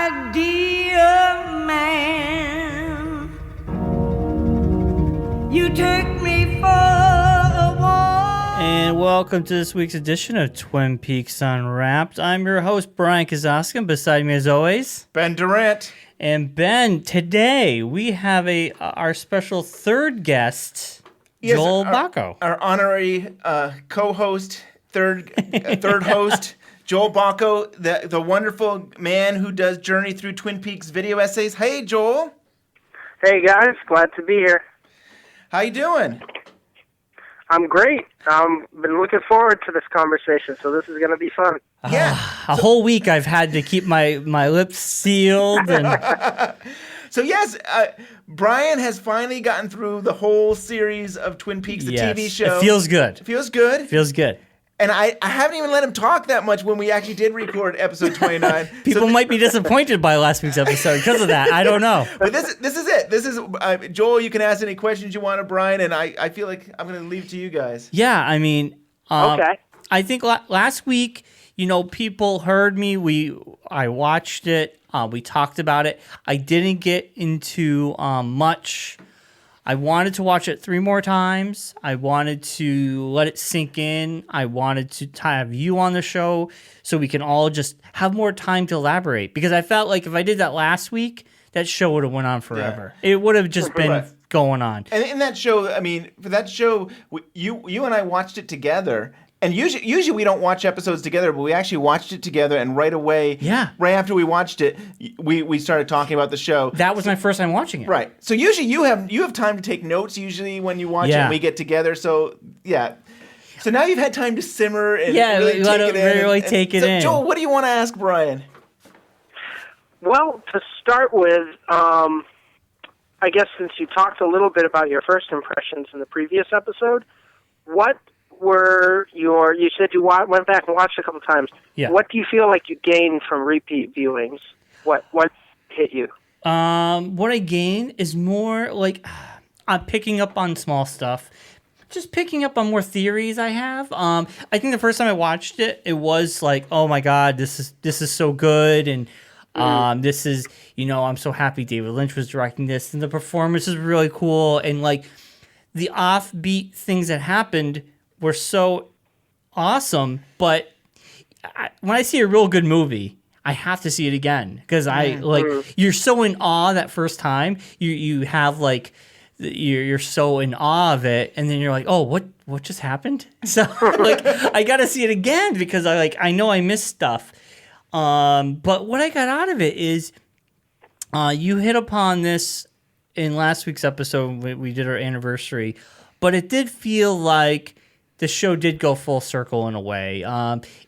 my dear man, you take me for a walk. And welcome to this week's edition of Twin Peaks Unwrapped. I'm your host, Bryon Kazoskin. Beside me, as always, Ben Durant. And Ben, today we have our special third guest, Joel Bocko. Our honorary co-host, third host, Joel Bocko, the wonderful man who does Journey Through Twin Peaks video essays. Hey, Joel. Hey, guys. Glad to be here. How you doing? I'm great. Been looking forward to this conversation, so this is going to be fun. Yeah. A whole week I've had to keep my lips sealed. And So, yes, Bryon has finally gotten through the whole series of Twin Peaks, the TV show. It feels good. Feels good. Feels good. And I haven't even let him talk that much when we actually did record episode 29. People might be disappointed by last week's episode because of that. I don't know. But this is it. This is Joel. You can ask any questions you want of Bryon, and I feel like I'm going to leave it to you guys. Yeah, I mean, Okay. I think last week, people heard me. I watched it. We talked about it. I didn't get into much. I wanted to watch it 3 more times. I wanted to let it sink in. I wanted to have you on the show so we can all just have more time to elaborate. Because I felt like if I did that last week, that show would have went on forever. Yeah. It would have just been going on. And in that show, I mean, for that show, you and I watched it together. And usually we don't watch episodes together, but we actually watched it together, and right away, right after we watched it, we started talking about the show. That was my first time watching it. Right. So usually you have time to take notes. Usually when you watch it, and we get together. So yeah. So now you've had time to simmer and really take it in. Joel, what do you want to ask Bryon? Well, to start with, I guess since you talked a little bit about your first impressions in the previous episode, what were you said you went back and watched a couple times. Yeah. What do you feel like you gained from repeat viewings? What hit you? What I gained is more like I'm picking up on small stuff. Just picking up on more theories I have. I think the first time I watched it, it was like, oh my God, this is so good, and this is, I'm so happy David Lynch was directing this, and the performance is really cool, and like the offbeat things that happened were so awesome. But when I see a real good movie, I have to see it again because you're so in awe that first time. You have like you're so in awe of it, and then you're like, oh, what just happened? So like I got to see it again because I know I missed stuff. But what I got out of it is you hit upon this in last week's episode. We did our anniversary, but it did feel like the show did go full circle in a way.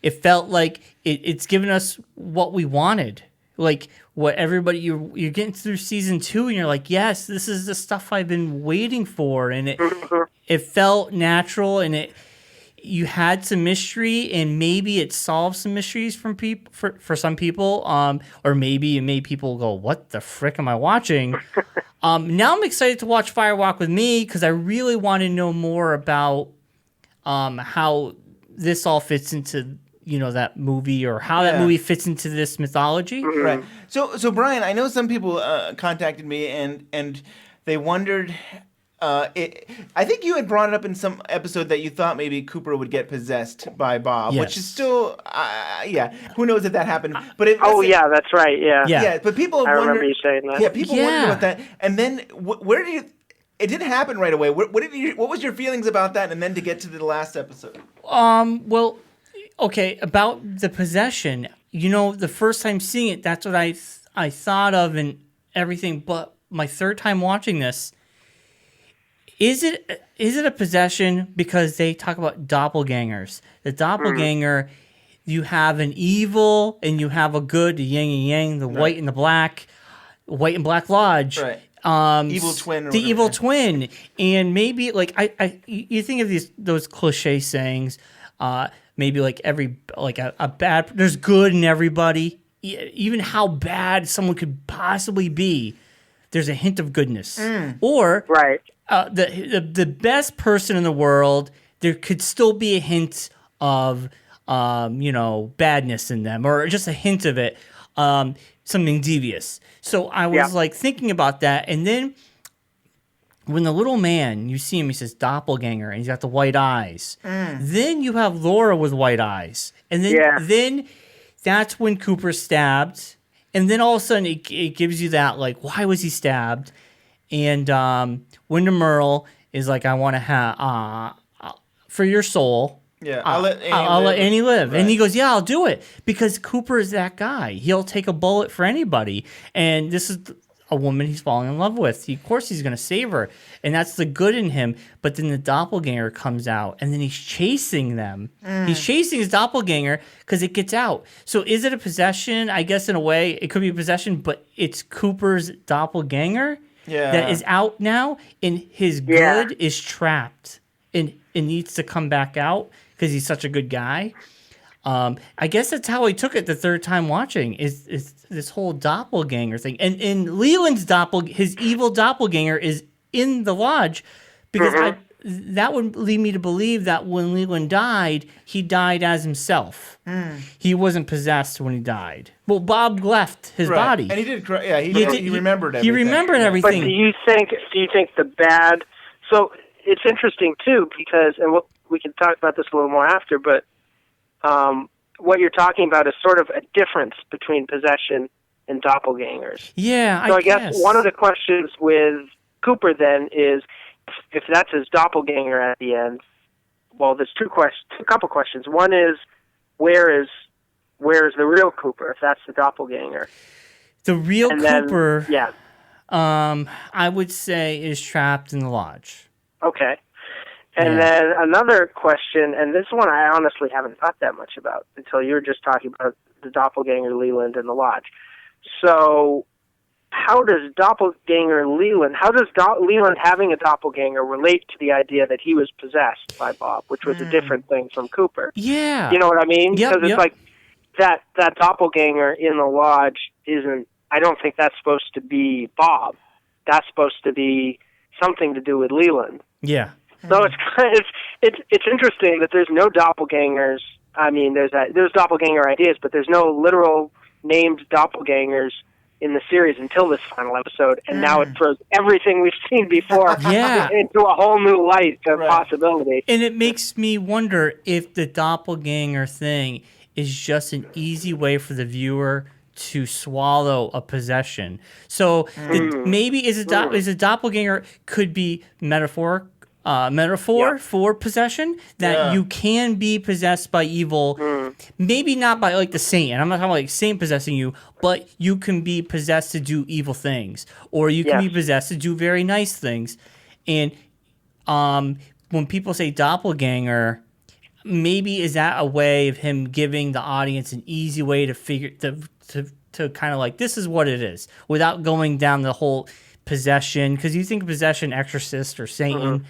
It felt like it's given us what we wanted. Like what everybody, you're getting through season 2 and you're like, yes, this is the stuff I've been waiting for. And it felt natural, and you had some mystery, and maybe it solved some mysteries for some people. Or maybe it made people go, what the frick am I watching? Now I'm excited to watch Fire Walk with Me because I really want to know more about how this all fits into that movie, or how that movie fits into this mythology. Right. So Bryon, I know some people contacted me and they wondered. I think you had brought it up in some episode that you thought maybe Cooper would get possessed by Bob, which is still, who knows if that happened. But that's right. Yeah. But people I remember you saying that. Yeah, people wondered about that. And then where did you? It didn't happen right away. What was your feelings about that? And then to get to the last episode. Well, okay, about the possession. The first time seeing it, that's what I thought of and everything. But my third time watching this, is it a possession? Because they talk about doppelgangers. The doppelganger, you have an evil and you have a good, the yin and yang, the white and the black, white and black lodge. Right. Evil twin. Evil twin. And maybe like you think of those cliche sayings, maybe like a bad, there's good in everybody. Even how bad someone could possibly be, there's a hint of goodness. Or the best person in the world, there could still be a hint of badness in them, or just a hint of it. something devious. So I was like thinking about that, and then when the little man, you see him, he says doppelganger, and he's got the white eyes. Then you have Laura with white eyes, and then that's when Cooper's stabbed, and then all of a sudden it gives you that like, why was he stabbed? And Windom Earle is like, I want to have for your soul. Yeah, I'll let Annie live. Right. And he goes, yeah, I'll do it. Because Cooper is that guy. He'll take a bullet for anybody. And this is a woman he's falling in love with. Of course he's going to save her. And that's the good in him. But then the doppelganger comes out. And then he's chasing them. He's chasing his doppelganger because it gets out. So is it a possession? I guess in a way it could be a possession. But it's Cooper's doppelganger that is out now. And his good is trapped. And it needs to come back out. Because he's such a good guy. I guess that's how I took it the third time watching, is this whole doppelganger thing. And Leland's his evil doppelganger is in the lodge, because that would lead me to believe that when Leland died, he died as himself. He wasn't possessed when he died. Well, Bob left his body. And he did, he remembered everything. He remembered everything. But do you think the bad... So it's interesting, too, because... and we can talk about this a little more after, but what you're talking about is sort of a difference between possession and doppelgangers. Yeah, so I guess one of the questions with Cooper then is, if that's his doppelganger at the end, well, there's a couple questions. One is, where is the real Cooper, if that's the doppelganger? The real Cooper, then, I would say, is trapped in the lodge. Okay. And then another question, and this one I honestly haven't thought that much about until you were just talking about the doppelganger Leland and the lodge. So how does Leland having a doppelganger relate to the idea that he was possessed by Bob, which was a different thing from Cooper? Yeah. You know what I mean? Yep, Because it's like that doppelganger in the lodge isn't, I don't think that's supposed to be Bob. That's supposed to be something to do with Leland. Yeah. So it's interesting that there's no doppelgangers. I mean, there's doppelganger ideas, but there's no literal named doppelgangers in the series until this final episode, and now it throws everything we've seen before into a whole new light of possibility. And it makes me wonder if the doppelganger thing is just an easy way for the viewer to swallow a possession. So maybe is a doppelganger could be metaphor for possession, that you can be possessed by evil, maybe not by like the saint, and I'm not talking about like saint possessing you, but you can be possessed to do evil things, or you can be possessed to do very nice things. And when people say doppelganger, maybe is that a way of him giving the audience an easy way to figure to kind of like, this is what it is, without going down the whole possession, because you think possession, exorcist, or Satan.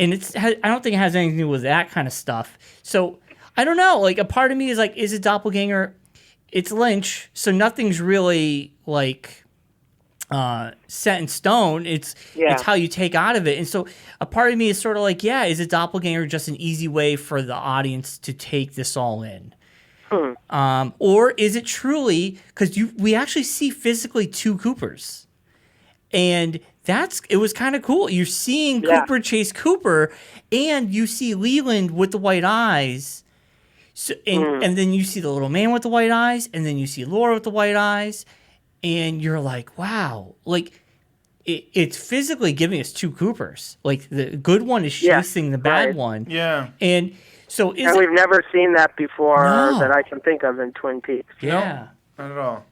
And I don't think it has anything to do with that kind of stuff. So I don't know. Like, a part of me is like, is it doppelganger? It's Lynch, so nothing's really like set in stone. It's how you take out of it. And so a part of me is sort of like, is it doppelganger just an easy way for the audience to take this all in? Or is it truly, because we actually see physically two Coopers, and it was kind of cool. You're seeing Cooper chase Cooper, and you see Leland with the white eyes. So, and then you see the little man with the white eyes, and then you see Laura with the white eyes, and you're like, wow, like it's physically giving us two Coopers. Like, the good one is chasing the bad one. Yeah. And so we've never seen that before that I can think of in Twin Peaks. Yeah. No, not at all.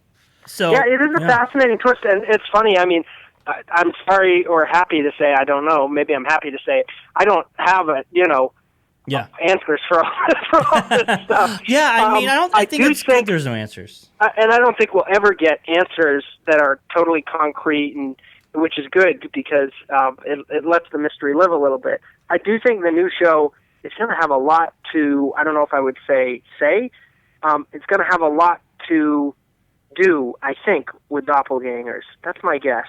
So it is a fascinating twist, and it's funny. I mean, I'm sorry or happy to say, I don't know. Maybe I'm happy to say I don't have answers for all this stuff. Yeah, I mean, I think it's good there's no answers. And I don't think we'll ever get answers that are totally concrete, and which is good because it lets the mystery live a little bit. I do think the new show is going to have a lot to, I don't know if I would say, it's going to have a lot to do, I think, with doppelgangers. That's my guess.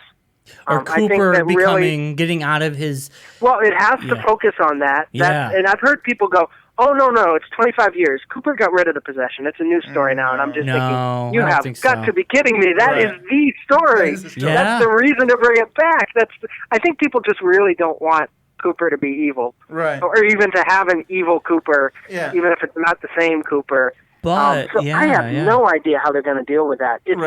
Or Cooper getting out of his... Well, it has to focus on that. And I've heard people go, Oh, no, it's 25 years. Cooper got rid of the possession. It's a new story now, and I'm just thinking, you have got to be kidding me. That is the story. Yeah. That's the reason to bring it back. I think people just really don't want Cooper to be evil. Right. Or even to have an evil Cooper, even if it's not the same Cooper. But, I have no idea how they're going to deal with that. It's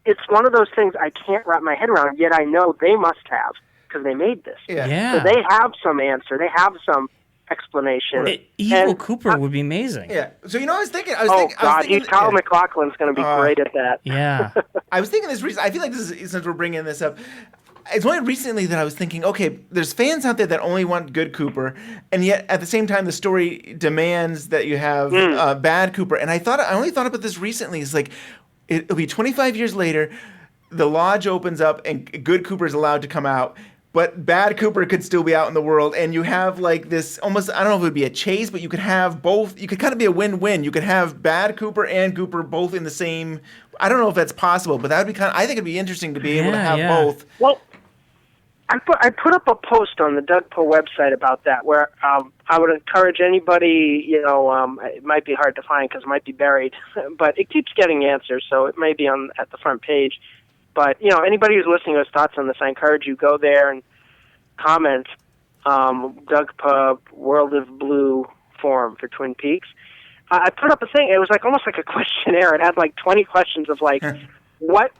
it's one of those things I can't wrap my head around, yet I know they must have, because they made this. Yeah. So they have some answer. They have some explanation. Evil Cooper would be amazing. Yeah. So I was thinking. Kyle MacLachlan's going to be great at that. Yeah. I was thinking this recently. I feel like this is, since we're bringing this up, it's only recently that I was thinking, okay, there's fans out there that only want good Cooper, and yet at the same time the story demands that you have bad Cooper. And I only thought about this recently. It's like it'll be 25 years later, the lodge opens up and good Cooper is allowed to come out. But bad Cooper could still be out in the world, and you have like this almost, I don't know if it would be a chase, but you could have both. You could kind of be a win-win. You could have bad Cooper and Cooper both in the same. I don't know if that's possible, but that would be kind of, I think it'd be interesting to be able to have both. Well, I put up a post on the Doug Poe website about that, where I would encourage anybody, it might be hard to find because it might be buried, but it keeps getting answers, so it may be at the front page. But, anybody who's listening who has thoughts on this, I encourage you, go there and comment, Doug Poe, World of Blue forum for Twin Peaks. I put up a thing, it was like almost like a questionnaire. It had like 20 questions of like, what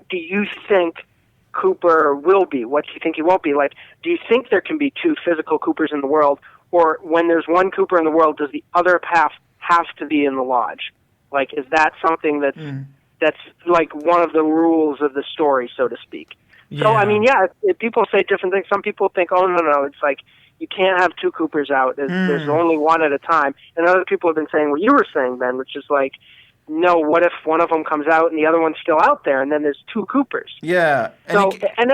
do you think Cooper will be? What do you think he won't be? Like, do you think there can be two physical Coopers in the world? Or when there's one Cooper in the world, does the other half have to be in the lodge? Like, is that something that's like one of the rules of the story, so to speak? Yeah. So, I mean, if people say different things. Some people think, oh, no, it's like you can't have two Coopers out. There's only one at a time. And other people have been saying what you were saying, Ben, which is like, no, what if one of them comes out and the other one's still out there, and then there's two Coopers? Yeah. And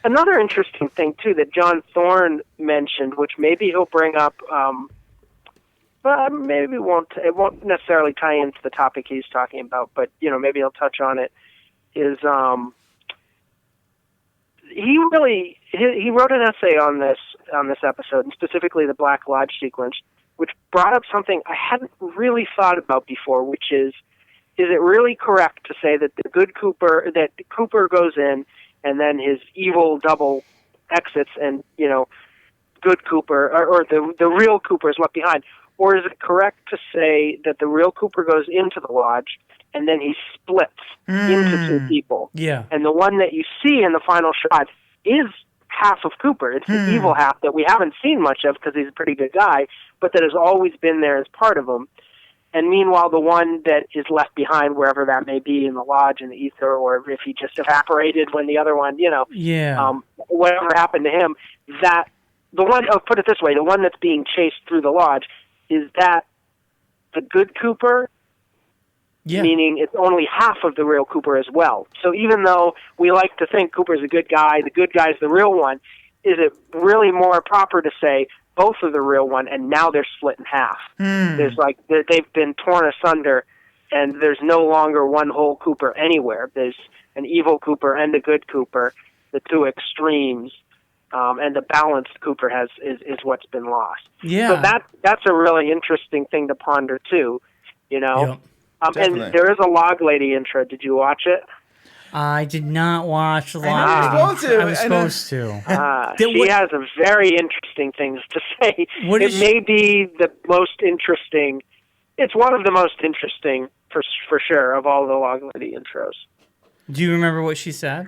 another interesting thing, too, that John Thorne mentioned, which maybe he'll bring up, but maybe it won't necessarily tie into the topic he's talking about, but, maybe he'll touch on it, is he wrote an essay on this episode, and specifically the Black Lodge sequence, which brought up something I hadn't really thought about before, which is it really correct to say that that Cooper goes in and then his evil double exits and, good Cooper, or the real Cooper is left behind? Or is it correct to say that the real Cooper goes into the lodge and then he splits into two people? Yeah. And the one that you see in the final shot is half of Cooper. It's the evil half that we haven't seen much of because he's a pretty good guy, but that has always been there as part of him. And meanwhile, the one that is left behind, wherever that may be, in the lodge, in the ether, or if he just evaporated when the other one, whatever happened to him, put it this way, the one that's being chased through the lodge, is that the good Cooper? Yeah. Meaning it's only half of the real Cooper as well. So even though we like to think Cooper's a good guy, the good guy's the real one, is it really more proper to say both are the real one and now they're split in half? There's they've been torn asunder and there's no longer one whole Cooper anywhere. There's an evil Cooper and a good Cooper, the two extremes. And the balanced Cooper is what's been lost. Yeah. So that's a really interesting thing to ponder too, Yep. And there is a Log Lady intro. Did you watch it? I did not watch Log Lady. I was supposed to. She has a very interesting things to say. It may be the most interesting. It's one of the most interesting for sure of all the Log Lady intros. Do you remember what she said?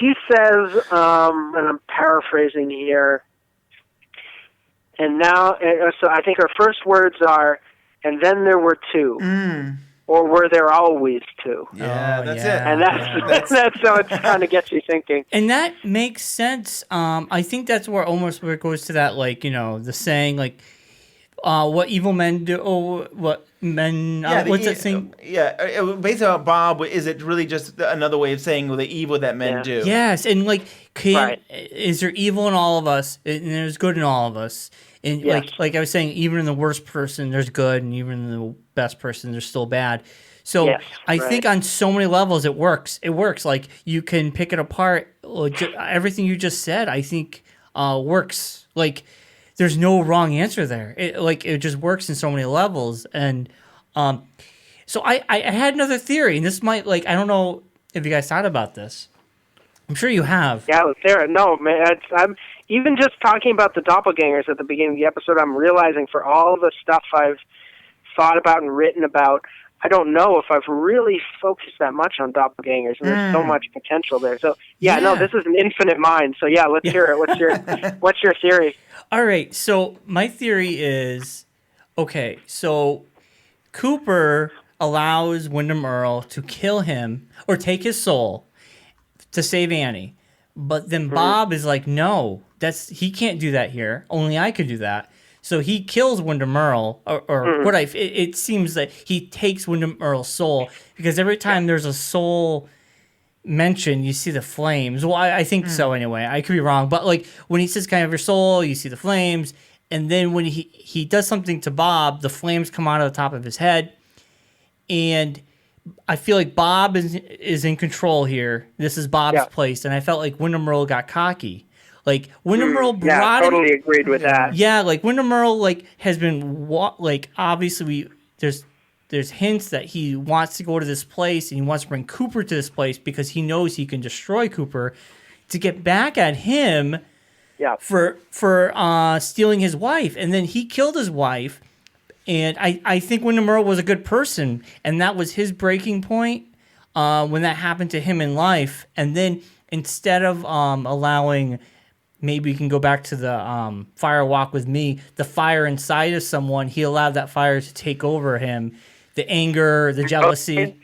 She says, and I'm paraphrasing here, and now, so I think her first words are, and then there were two, or were there always two? Yeah, that's it. And that's so it kind of gets you thinking. And that makes sense. I think that's where it goes to that, the saying, what evil men do, what men, what's that saying? Yeah, based on Bob, is it really just another way of saying the evil that men do? Yes, and is there evil in all of us, and there's good in all of us? And like I was saying, even in the worst person, there's good, and even in the best person, there's still bad. So I think on so many levels, it works. It works. Like, you can pick it apart. Everything you just said, I think, works. Like, there's no wrong answer there. It just works in so many levels. And so I had another theory, and this might, I don't know if you guys thought about this. I'm sure you have. Yeah, let's hear it. No, man, I'm even just talking about the doppelgangers at the beginning of the episode. I'm realizing for all the stuff I've thought about and written about, I don't know if I've really focused that much on doppelgangers, and there's so much potential there. So, no, this is an infinite mind. So, let's hear it. What's your theory? All right. So my theory is, okay, so Cooper allows Windom Earle to kill him or take his soul to save Annie. But then Bob is like, no, he can't do that here. Only I could do that. So he kills Windom Earle, or it seems that he takes Windom Earle's soul, because every time there's a soul mentioned, you see the flames. Well, I think so anyway. I could be wrong. But when he says, "Can I have your soul?" you see the flames. And then when he does something to Bob, the flames come out of the top of his head. And I feel like Bob is in control here. This is Bob's place. And I felt like Windom Earle got cocky. Windom Earle brought totally agreed with that. Yeah, Windom Earle has been obviously there's hints that he wants to go to this place and he wants to bring Cooper to this place because he knows he can destroy Cooper to get back at him for stealing his wife. And then he killed his wife. And I think Windom Earle was a good person, and that was his breaking point when that happened to him in life. And then instead of allowing, maybe you can go back to the fire walk with me, the fire inside of someone, he allowed that fire to take over him, the anger, the jealousy.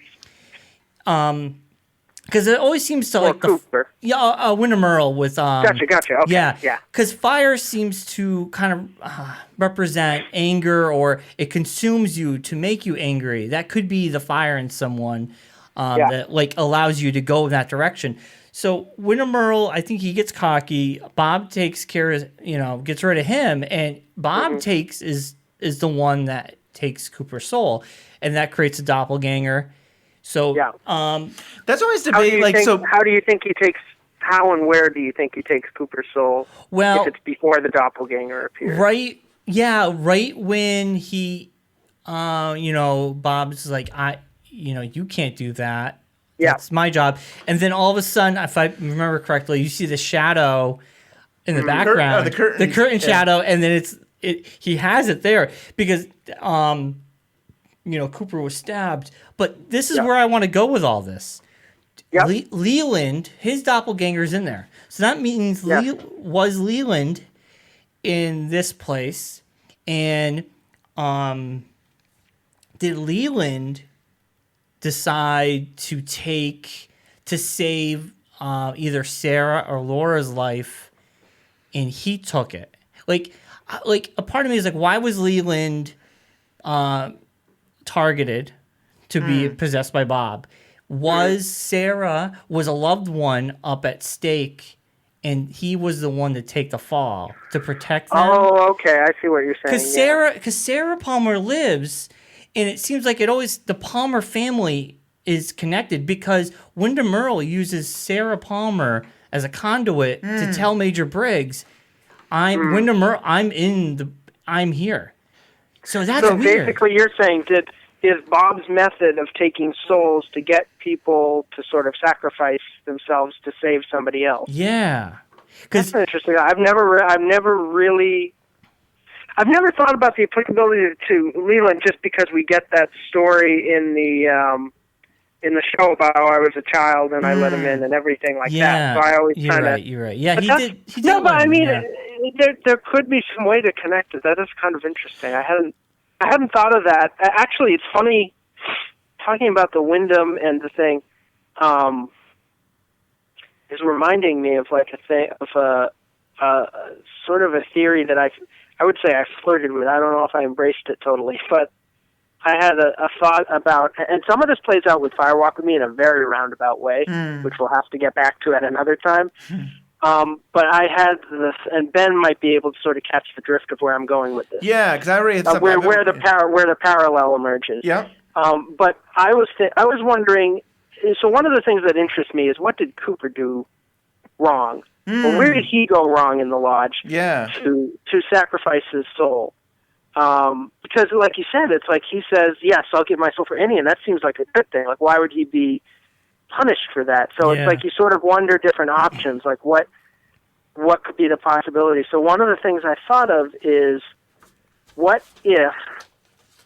Because it always seems to Cooper. Windom Earle with Gotcha. Okay. Yeah. Because fire seems to kind of represent anger, or it consumes you to make you angry. That could be the fire in someone that allows you to go in that direction. So Windom Earle, I think he gets cocky. Bob takes care of, gets rid of him, and Bob is the one that takes Cooper's soul, and that creates a doppelganger. So that's always debate. How do you think he takes? How and where do you think he takes Cooper's soul? Well, if it's before the doppelganger appears, right? Yeah, right when he, Bob's like, you can't do that. Yeah, it's my job. And then all of a sudden, if I remember correctly, you see the shadow in the background, the curtain shadow, and then he has it there because Cooper was stabbed. But this is where I want to go with all this. Yep. Leland, his doppelganger's in there. So that means was Leland in this place. And did Leland decide to save either Sarah or Laura's life, and he took it? A part of me is why was Leland targeted to be possessed by Bob? Was Sarah was a loved one up at stake, and he was the one to take the fall to protect them? Oh, okay, I see what you're saying. Because Sarah Palmer lives, and it seems like the Palmer family is connected because Windom Earle uses Sarah Palmer as a conduit to tell Major Briggs, Windom Earle, I'm here. So that's weird. So basically, you're saying is Bob's method of taking souls to get people to sort of sacrifice themselves to save somebody else. Yeah, that's interesting. I've never thought about the applicability to Leland just because we get that story in the show about how I was a child and I let him in and everything like that. So I always You're right. Yeah, he did. No, but I mean, there could be some way to connect it. That is kind of interesting. I hadn't thought of that. Actually, it's funny talking about the Windom and the thing. Is reminding me of a sort of a theory that I would say I flirted with. I don't know if I embraced it totally, but I had a thought about, and some of this plays out with Firewalk with Me in a very roundabout way, which we'll have to get back to at another time. But I had this, and Ben might be able to sort of catch the drift of where I'm going with this. Yeah, because I already had where the parallel emerges. Yeah. But I was wondering. So one of the things that interests me is what did Cooper do wrong? Well, where did he go wrong in the lodge Yeah. to sacrifice his soul? Because, like you said, it's like he says, yes, I'll give my soul for any, and that seems like a good thing. Like, why would he be punished for that? So Yeah. it's like you sort of wonder different options, like what could be the possibility. So one of the things I thought of is, what if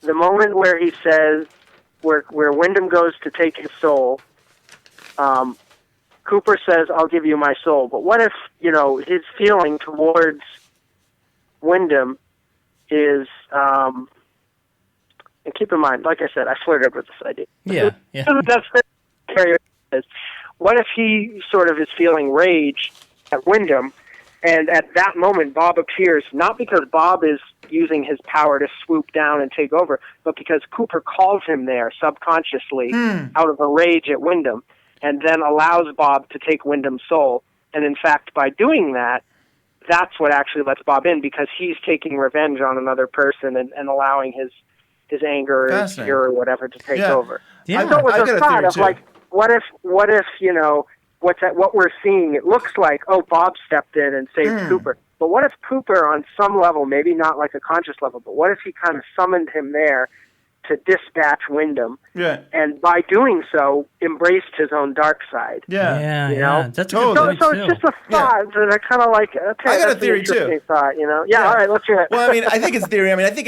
the moment where he says, where Windom goes to take his soul, Cooper says, I'll give you my soul. But what if, his feeling towards Windom is, and keep in mind, like I said, I flirted with this idea. Yeah. That's what if he sort of is feeling rage at Windom, and at that moment Bob appears, not because Bob is using his power to swoop down and take over, but because Cooper calls him there subconsciously out of a rage at Windom, and then allows Bob to take Windom's soul. And in fact, by doing that, that's what actually lets Bob in, because he's taking revenge on another person and allowing his anger or his fear or whatever to take over. Yeah. I thought it I've was got a a thought theory, of too. like, what if what we're seeing, it looks like, Bob stepped in and saved Cooper. But what if Cooper, on some level, maybe not like a conscious level, but what if he kind of summoned him there to dispatch Windom, Yeah. and by doing so, embraced his own dark side? Yeah. Yeah, You yeah. know? That's Totally. a So, good so point, it's too. just a thought that I kind of like. Okay, I got a that's theory, an too. interesting thought, Yeah, all right, let's hear it. Well, I mean, I think it's theory. I mean, I think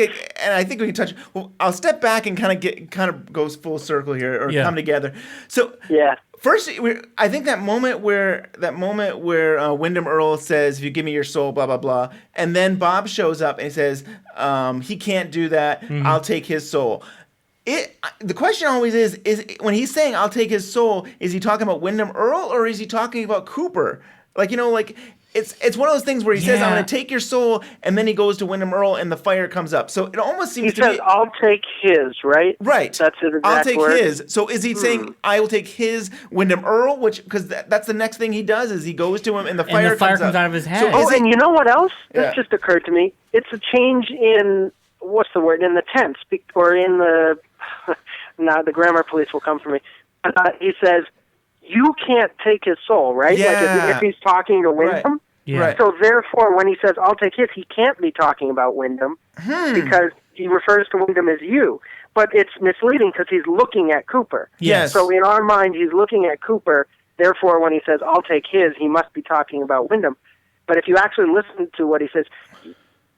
we can touch. Well, I'll step back and kind of goes full circle here, or come together. So Yeah. first, I think that moment where Windom Earle says, "If you give me your soul, blah blah blah," and then Bob shows up and he says, "He can't do that. I'll take his soul." The question always is when he's saying "I'll take his soul," is he talking about Windom Earle or is he talking about Cooper? It's one of those things where he says, "I'm going to take your soul," and then he goes to Windom Earle and the fire comes up. So it almost seems He to says, me, I'll take his, right? right? That's his exact I'll take word. his. So is he saying, "I will take his Windom Earle," because that's the next thing he does is he goes to him and the fire comes up. out of his head. So is And you know what else? Yeah. This just occurred to me. It's a change in, what's the word, in the tense, or in the, now the grammar police will come for me. He says, you can't take his soul, right? Yeah. Like if he's talking to Windom. Right. Yeah. Right. So therefore, when he says, I'll take his, he can't be talking about Windom because he refers to Windom as you. But it's misleading because he's looking at Cooper. Yes. So in our mind, he's looking at Cooper. Therefore, when he says, I'll take his, he must be talking about Windom. But if you actually listen to what he says,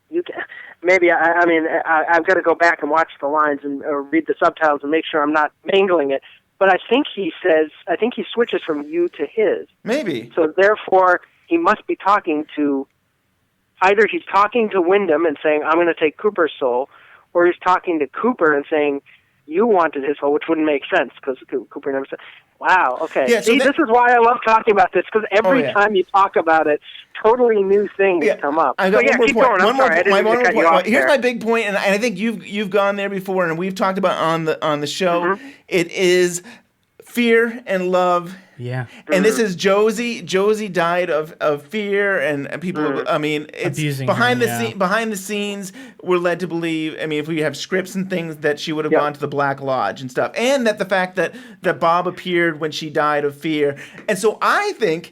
you can, maybe, I've got to go back and watch the lines and read the subtitles and make sure I'm not mangling it. But I think he switches from you to his. Maybe. So therefore, he must be talking to, either he's talking to Windom and saying, I'm going to take Cooper's soul, or he's talking to Cooper and saying, you wanted his soul, which wouldn't make sense because Cooper never said, wow, okay. Yeah, so See, this is why I love talking about this, because every time you talk about it, totally new things come up. I got So, one keep more going. point. I'm sorry, I didn't mean to cut you off Here's there. my big point, and I think you've gone there before, and we've talked about on the show. It is fear and love. Yeah. And this is Josie. Josie died of fear, and people. I mean, it's Abusing behind her, behind the scenes. We're led to believe. I mean, if we have scripts and things, that she would have gone to the Black Lodge and stuff, and that the fact that Bob appeared when she died of fear, and so I think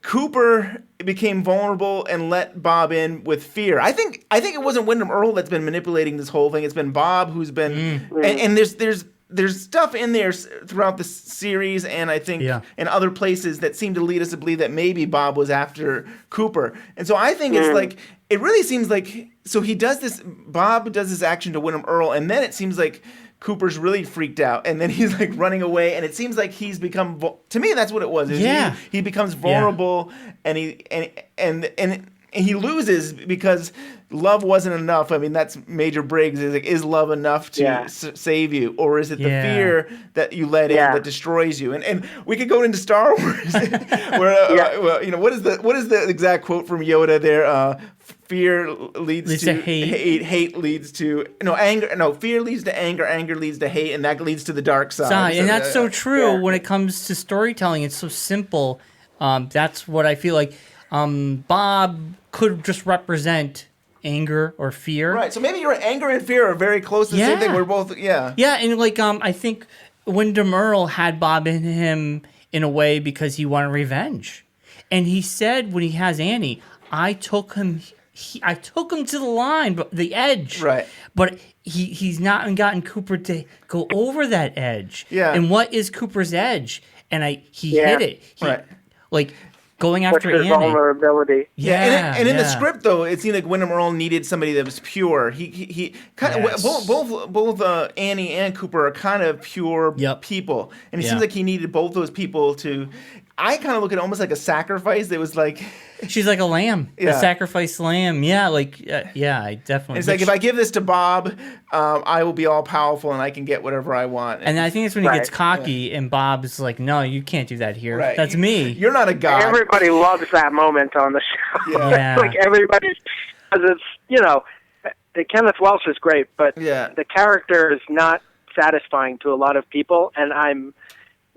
Cooper became vulnerable and let Bob in with fear. I think it wasn't Windom Earle that's been manipulating this whole thing. It's been Bob who's been, and there's stuff in there throughout the series, and I think in other places that seem to lead us to believe that maybe Bob was after Cooper. And so I think it's like, it really seems like, so he does this, Bob does this action to Windom Earle, and then it seems like Cooper's really freaked out, and then he's like running away, and it seems like he's become, to me that's what it was. He becomes vulnerable, and he loses because love wasn't enough. I mean, that's Major Briggs. Is love enough to save you, or is it the fear that you let in that destroys you? And we could go into Star Wars, where what is the exact quote from Yoda there? Fear leads to hate. Hate leads to anger. No, fear leads to anger. Anger leads to hate, and that leads to the dark side. And that's so true when it comes to storytelling. It's so simple. That's what I feel like. Bob could just represent anger or fear. Right. So maybe your anger and fear are very close to the same thing. We're both, Yeah, and I think Windom Earle had Bob in him in a way because he wanted revenge. And he said when he has Annie, I took him to the line, but the edge. Right. But he's not gotten Cooper to go over that edge. Yeah. And what is Cooper's edge? And he hit it. Right. Like going What's after his Annie. vulnerability? Yeah. And in the script, though, it seemed like Windom Earle needed somebody that was pure. He kind of both Annie and Cooper are kind of pure people, and it seems like he needed both those people to. I kind of look at it almost like a sacrifice. It was like she's like a lamb, a sacrificed lamb. Yeah, I definitely. It's like if I give this to Bob, I will be all powerful and I can get whatever I want. And I think it's when he gets cocky and Bob's like, "No, you can't do that here. That's me. You're not a god." Everybody loves that moment on the show. Yeah. Like everybody, because it's the Kenneth Welsh is great, but the character is not satisfying to a lot of people, and I'm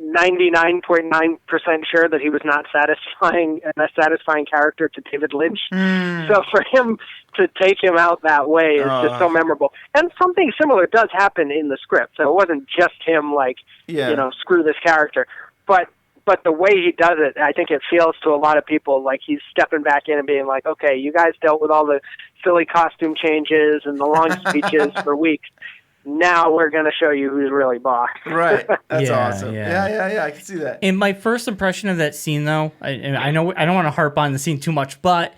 99.9% sure that he was not a satisfying character to David Lynch. So for him to take him out that way is just so memorable. And something similar does happen in the script. So it wasn't just him screw this character. But the way he does it, I think it feels to a lot of people like he's stepping back in and being like, okay, you guys dealt with all the silly costume changes and the long speeches for weeks. Now we're going to show you who's really boss. Right. That's Yeah, awesome. yeah. Yeah. I can see that. And my first impression of that scene, though, I know I don't want to harp on the scene too much, but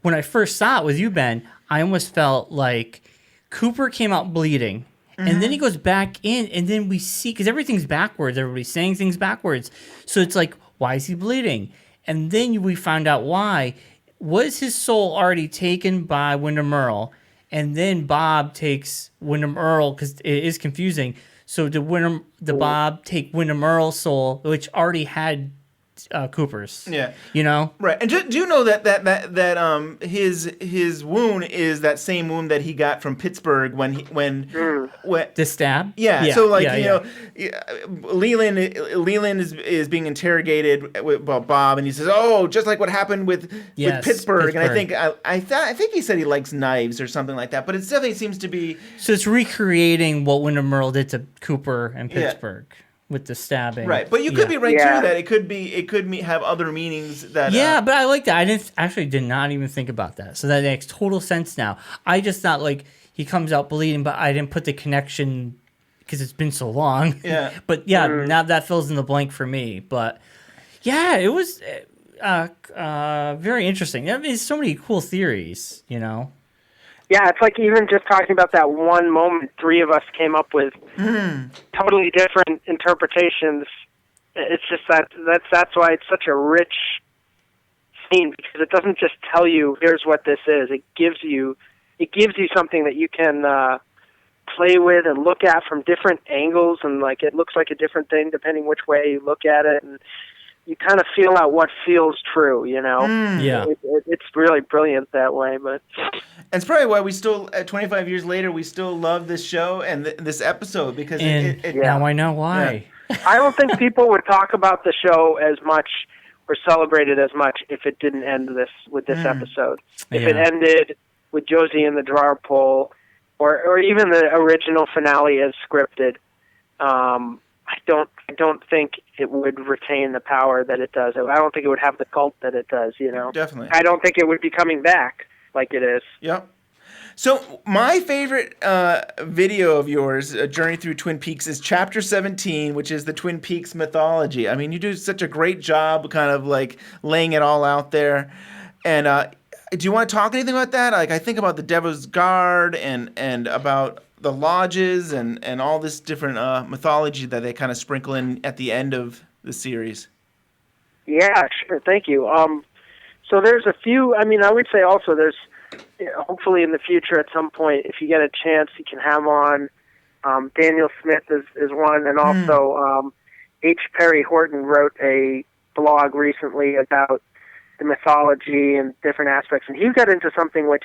when I first saw it with you, Ben, I almost felt like Cooper came out bleeding, and then he goes back in, and then we see, because everything's backwards, everybody's saying things backwards, so it's like, why is he bleeding? And then we found out why. Was his soul already taken by Windom Earle? And then Bob takes Windom Earle, because it is confusing. So did Bob take Windom Earle's soul, which already had Cooper's? Yeah. You know? Right. And do you know that his wound is that same wound that he got from Pittsburgh when The stab? Yeah. So Leland is being interrogated about Bob, and he says, "Oh, just like what happened with Pittsburgh." And I think he said he likes knives or something like that. But it definitely seems to be. So it's recreating what Windom Earle did to Cooper and Pittsburgh with the stabbing. Right. But you could be right too that it could have other meanings that. Yeah, but I like that. I did not even think about that. So that makes total sense now. I just thought like he comes out bleeding, but I didn't put the connection because it's been so long. Yeah. But now that fills in the blank for me. But yeah, it was very interesting. I mean, so many cool theories, you know. Yeah, it's like even just talking about that one moment, three of us came up with totally different interpretations. It's just that's why it's such a rich scene, because it doesn't just tell you here's what this is. It gives you something that you can play with and look at from different angles, and like it looks like a different thing depending which way you look at it, and you kind of feel out what feels true, you know? Yeah. It's really brilliant that way, but... And it's probably why we still, 25 years later, we still love this show and this episode, because now I know why. Yeah. I don't think people would talk about the show as much or celebrate it as much if it didn't end with this episode. If it ended with Josie and the drawer pull, or even the original finale as scripted, I don't think it would retain the power that it does. I don't think it would have the cult that it does, you know? Definitely. I don't think it would be coming back like it is. Yep. So my favorite video of yours, A Journey Through Twin Peaks, is Chapter 17, which is the Twin Peaks mythology. I mean, you do such a great job kind of like laying it all out there. And do you want to talk anything about that? Like, I think about the Devil's Guard and about the lodges and all this different mythology that they kind of sprinkle in at the end of the series. Yeah, sure. Thank you. So there's a few, I mean, I would say also there's, hopefully in the future at some point, if you get a chance, you can have on Daniel Smith is one, and also H. Perry Horton wrote a blog recently about the mythology and different aspects, and he got into something which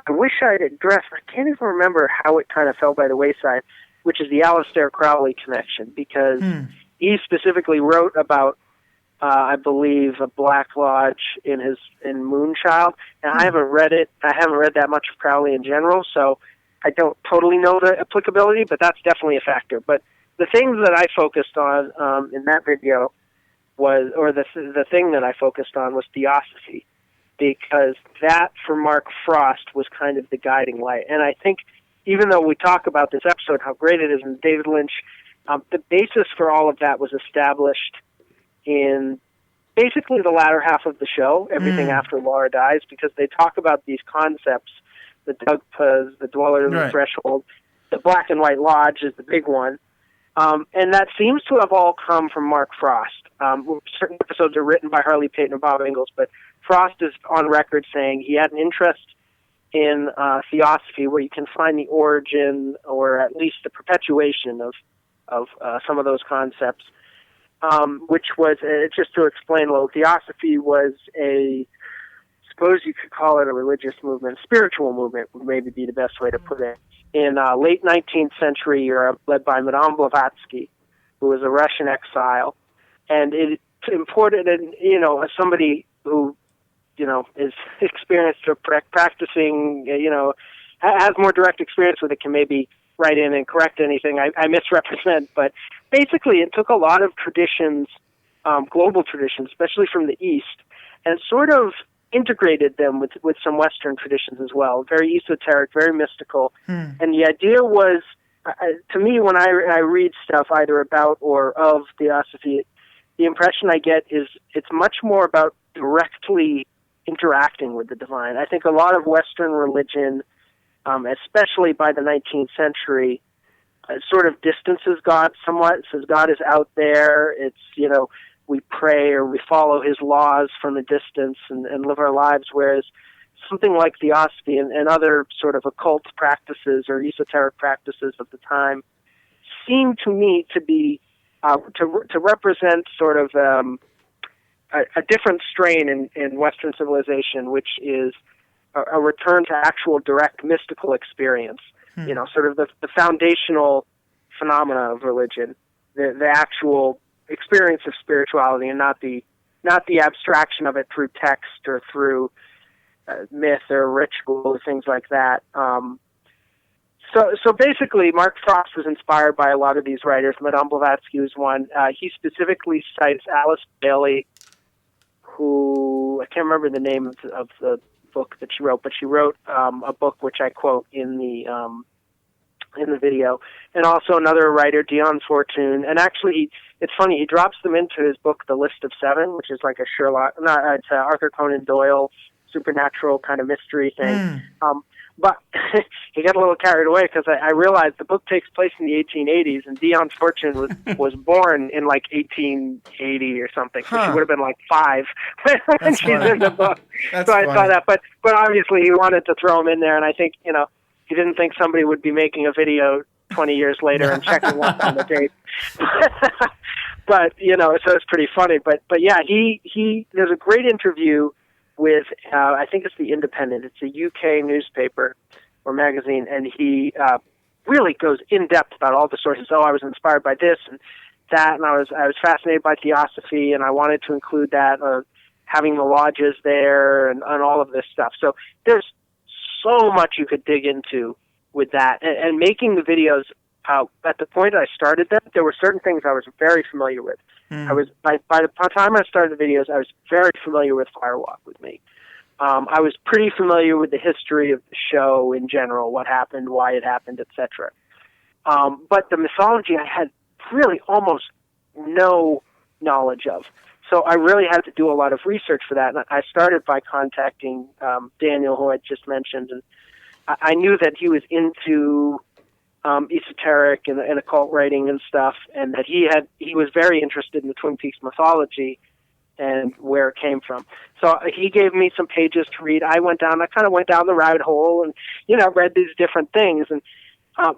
I wish I'd addressed. I can't even remember how it kind of fell by the wayside, which is the Aleister Crowley connection, because he specifically wrote about, I believe, a Black Lodge in Moonchild, and I haven't read it. I haven't read that much of Crowley in general, so I don't totally know the applicability, but that's definitely a factor. But the things that I focused on in that video the thing that I focused on was Theosophy, because that for Mark Frost was kind of the guiding light. And I think even though we talk about this episode, how great it is, and David Lynch, the basis for all of that was established in basically the latter half of the show, everything after Laura dies, because they talk about these concepts, the Dugpas, the Dweller of the Threshold, the Black and White Lodge is the big one. And that seems to have all come from Mark Frost. Certain episodes are written by Harley Payton and Bob Ingalls, but Frost is on record saying he had an interest in Theosophy, where you can find the origin or at least the perpetuation of some of those concepts, which was, just to explain a little, Theosophy was suppose you could call it a religious movement, spiritual movement would maybe be the best way to put it, in late 19th century Europe, led by Madame Blavatsky, who was a Russian exile. And it imported, as somebody who, is experienced or practicing, has more direct experience with it, can maybe write in and correct anything I misrepresent. But basically it took a lot of traditions, global traditions, especially from the East, and sort of integrated them with some Western traditions as well. Very esoteric, very mystical. And the idea was, to me, when I read stuff either about or of Theosophy, the impression I get is it's much more about directly interacting with the divine. I think a lot of Western religion, especially by the 19th century, sort of distances God somewhat. It says God is out there. It's, we pray or we follow his laws from a distance and live our lives, whereas something like Theosophy and other sort of occult practices or esoteric practices of the time seem to me to be to represent sort of a different strain in Western civilization, which is a return to actual direct mystical experience. Sort of the foundational phenomena of religion, the actual experience of spirituality, and not the abstraction of it through text or through myth or ritual or things like that. So basically, Mark Frost was inspired by a lot of these writers. Madame Blavatsky was one. He specifically cites Alice Bailey, who I can't remember the name of the book that she wrote, but she wrote a book which I quote in the video, and also another writer, Dion Fortune. And actually, it's funny, he drops them into his book, The List of Seven, which is like a it's Arthur Conan Doyle supernatural kind of mystery thing. But he got a little carried away because I realized the book takes place in the 1880s, and Dion Fortune was born in like 1880 or something. So she would have been like 5 when she's in the book. I saw that. But obviously he wanted to throw him in there, and I think, he didn't think somebody would be making a video 20 years later and checking what's on the date. But, so it's pretty funny. But yeah, there's a great interview with, I think it's The Independent. It's a UK newspaper or magazine, and he really goes in depth about all the sources. I was inspired by this and that, and I was fascinated by Theosophy, and I wanted to include that, having the lodges there and all of this stuff. So there's so much you could dig into with that, and making the videos. At the point I started them, there were certain things I was very familiar with. I was by the time I started the videos, I was very familiar with Firewalk with Me. I was pretty familiar with the history of the show in general, what happened, why it happened, etc. But the mythology I had really almost no knowledge of. So I really had to do a lot of research for that. And I started by contacting Daniel, who I just mentioned, and I knew that he was into esoteric and occult writing and stuff, and that he was very interested in the Twin Peaks mythology and where it came from. So he gave me some pages to read. I kind of went down the rabbit hole and, read these different things. And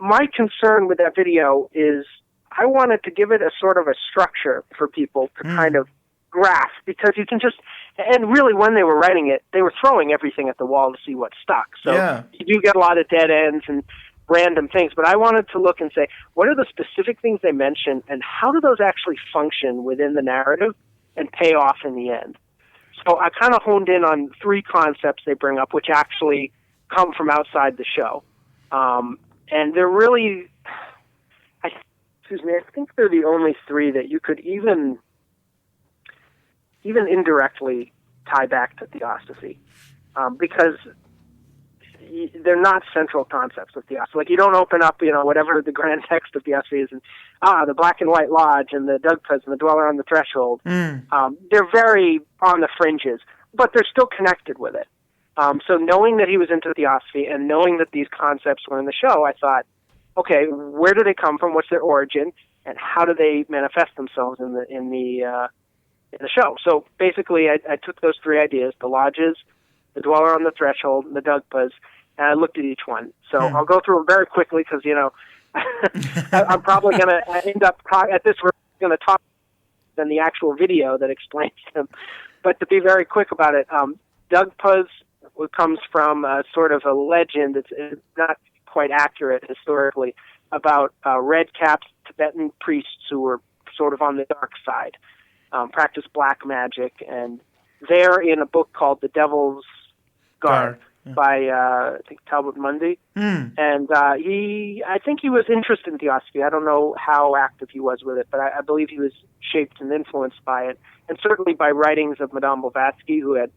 my concern with that video is I wanted to give it a sort of a structure for people to kind of grasp, because you can just, and really when they were writing it, they were throwing everything at the wall to see what stuck. So you do get a lot of dead ends and random things, but I wanted to look and say, what are the specific things they mention, and how do those actually function within the narrative and pay off in the end? So I kind of honed in on 3 concepts they bring up, which actually come from outside the show. And they're really, I think they're the only 3 that you could even even indirectly tie back to Theosophy, because they're not central concepts of Theosophy. Like, you don't open up, whatever the grand text of Theosophy is, and the Black and White Lodge and the Dugpas and the Dweller on the Threshold. They're very on the fringes, but they're still connected with it. So knowing that he was into Theosophy and knowing that these concepts were in the show, I thought, okay, where do they come from? What's their origin? And how do they manifest themselves in the show? So basically, I took those three ideas: the lodges, the Dweller on the Threshold, and the Dugpas, and I looked at each one. So I'll go through them very quickly because I'm probably going to end up at this. We're going to talk than the actual video that explains them. But to be very quick about it, Dugpas comes from sort of a legend. It's not quite accurate historically about red-capped Tibetan priests who were sort of on the dark side, practiced black magic, and they're in a book called The Devil's Guard by I think Talbot Mundy, and I think he was interested in Theosophy. I don't know how active he was with it, but I believe he was shaped and influenced by it, and certainly by writings of Madame Blavatsky, who had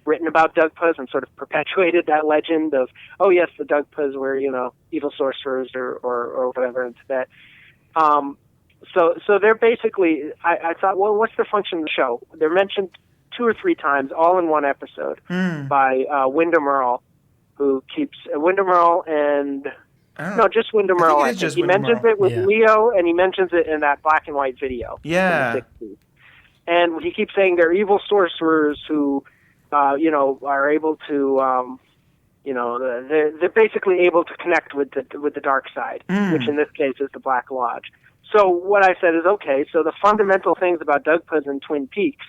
written about Dugpas and sort of perpetuated that legend of, oh yes, the Dugpas were, evil sorcerers or whatever in Tibet. So they're basically, I thought, well, what's their function in the show? They're mentioned 2 or 3 times, all in one episode, by Windom Earle, who keeps, Windom Earle and, just Windom Earle. I think. He mentions it with Leo, and he mentions it in that black and white video. Yeah. In the 60s. And he keeps saying they're evil sorcerers who, are able to, they're basically able to connect with the dark side, which in this case is the Black Lodge. So what I said is, okay, so the fundamental things about Dugpas and Twin Peaks,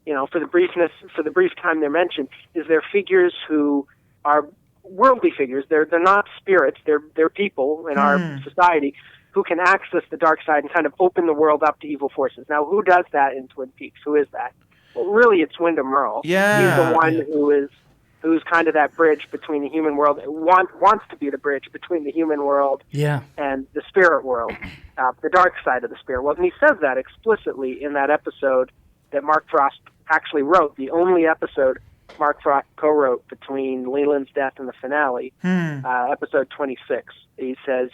for the brief time they're mentioned, is they're figures who are worldly figures. They're not spirits. They're people in our society who can access the dark side and kind of open the world up to evil forces. Now, who does that in Twin Peaks? Who is that? Well, really, it's Windom Earle. Yeah. He's the one who's kind of that bridge between the human world, wants to be the bridge between the human world and the spirit world, the dark side of the spirit world. And he says that explicitly in that episode that Mark Frost actually wrote, the only episode Mark Frost co-wrote between Leland's death and the finale, episode 26. He says,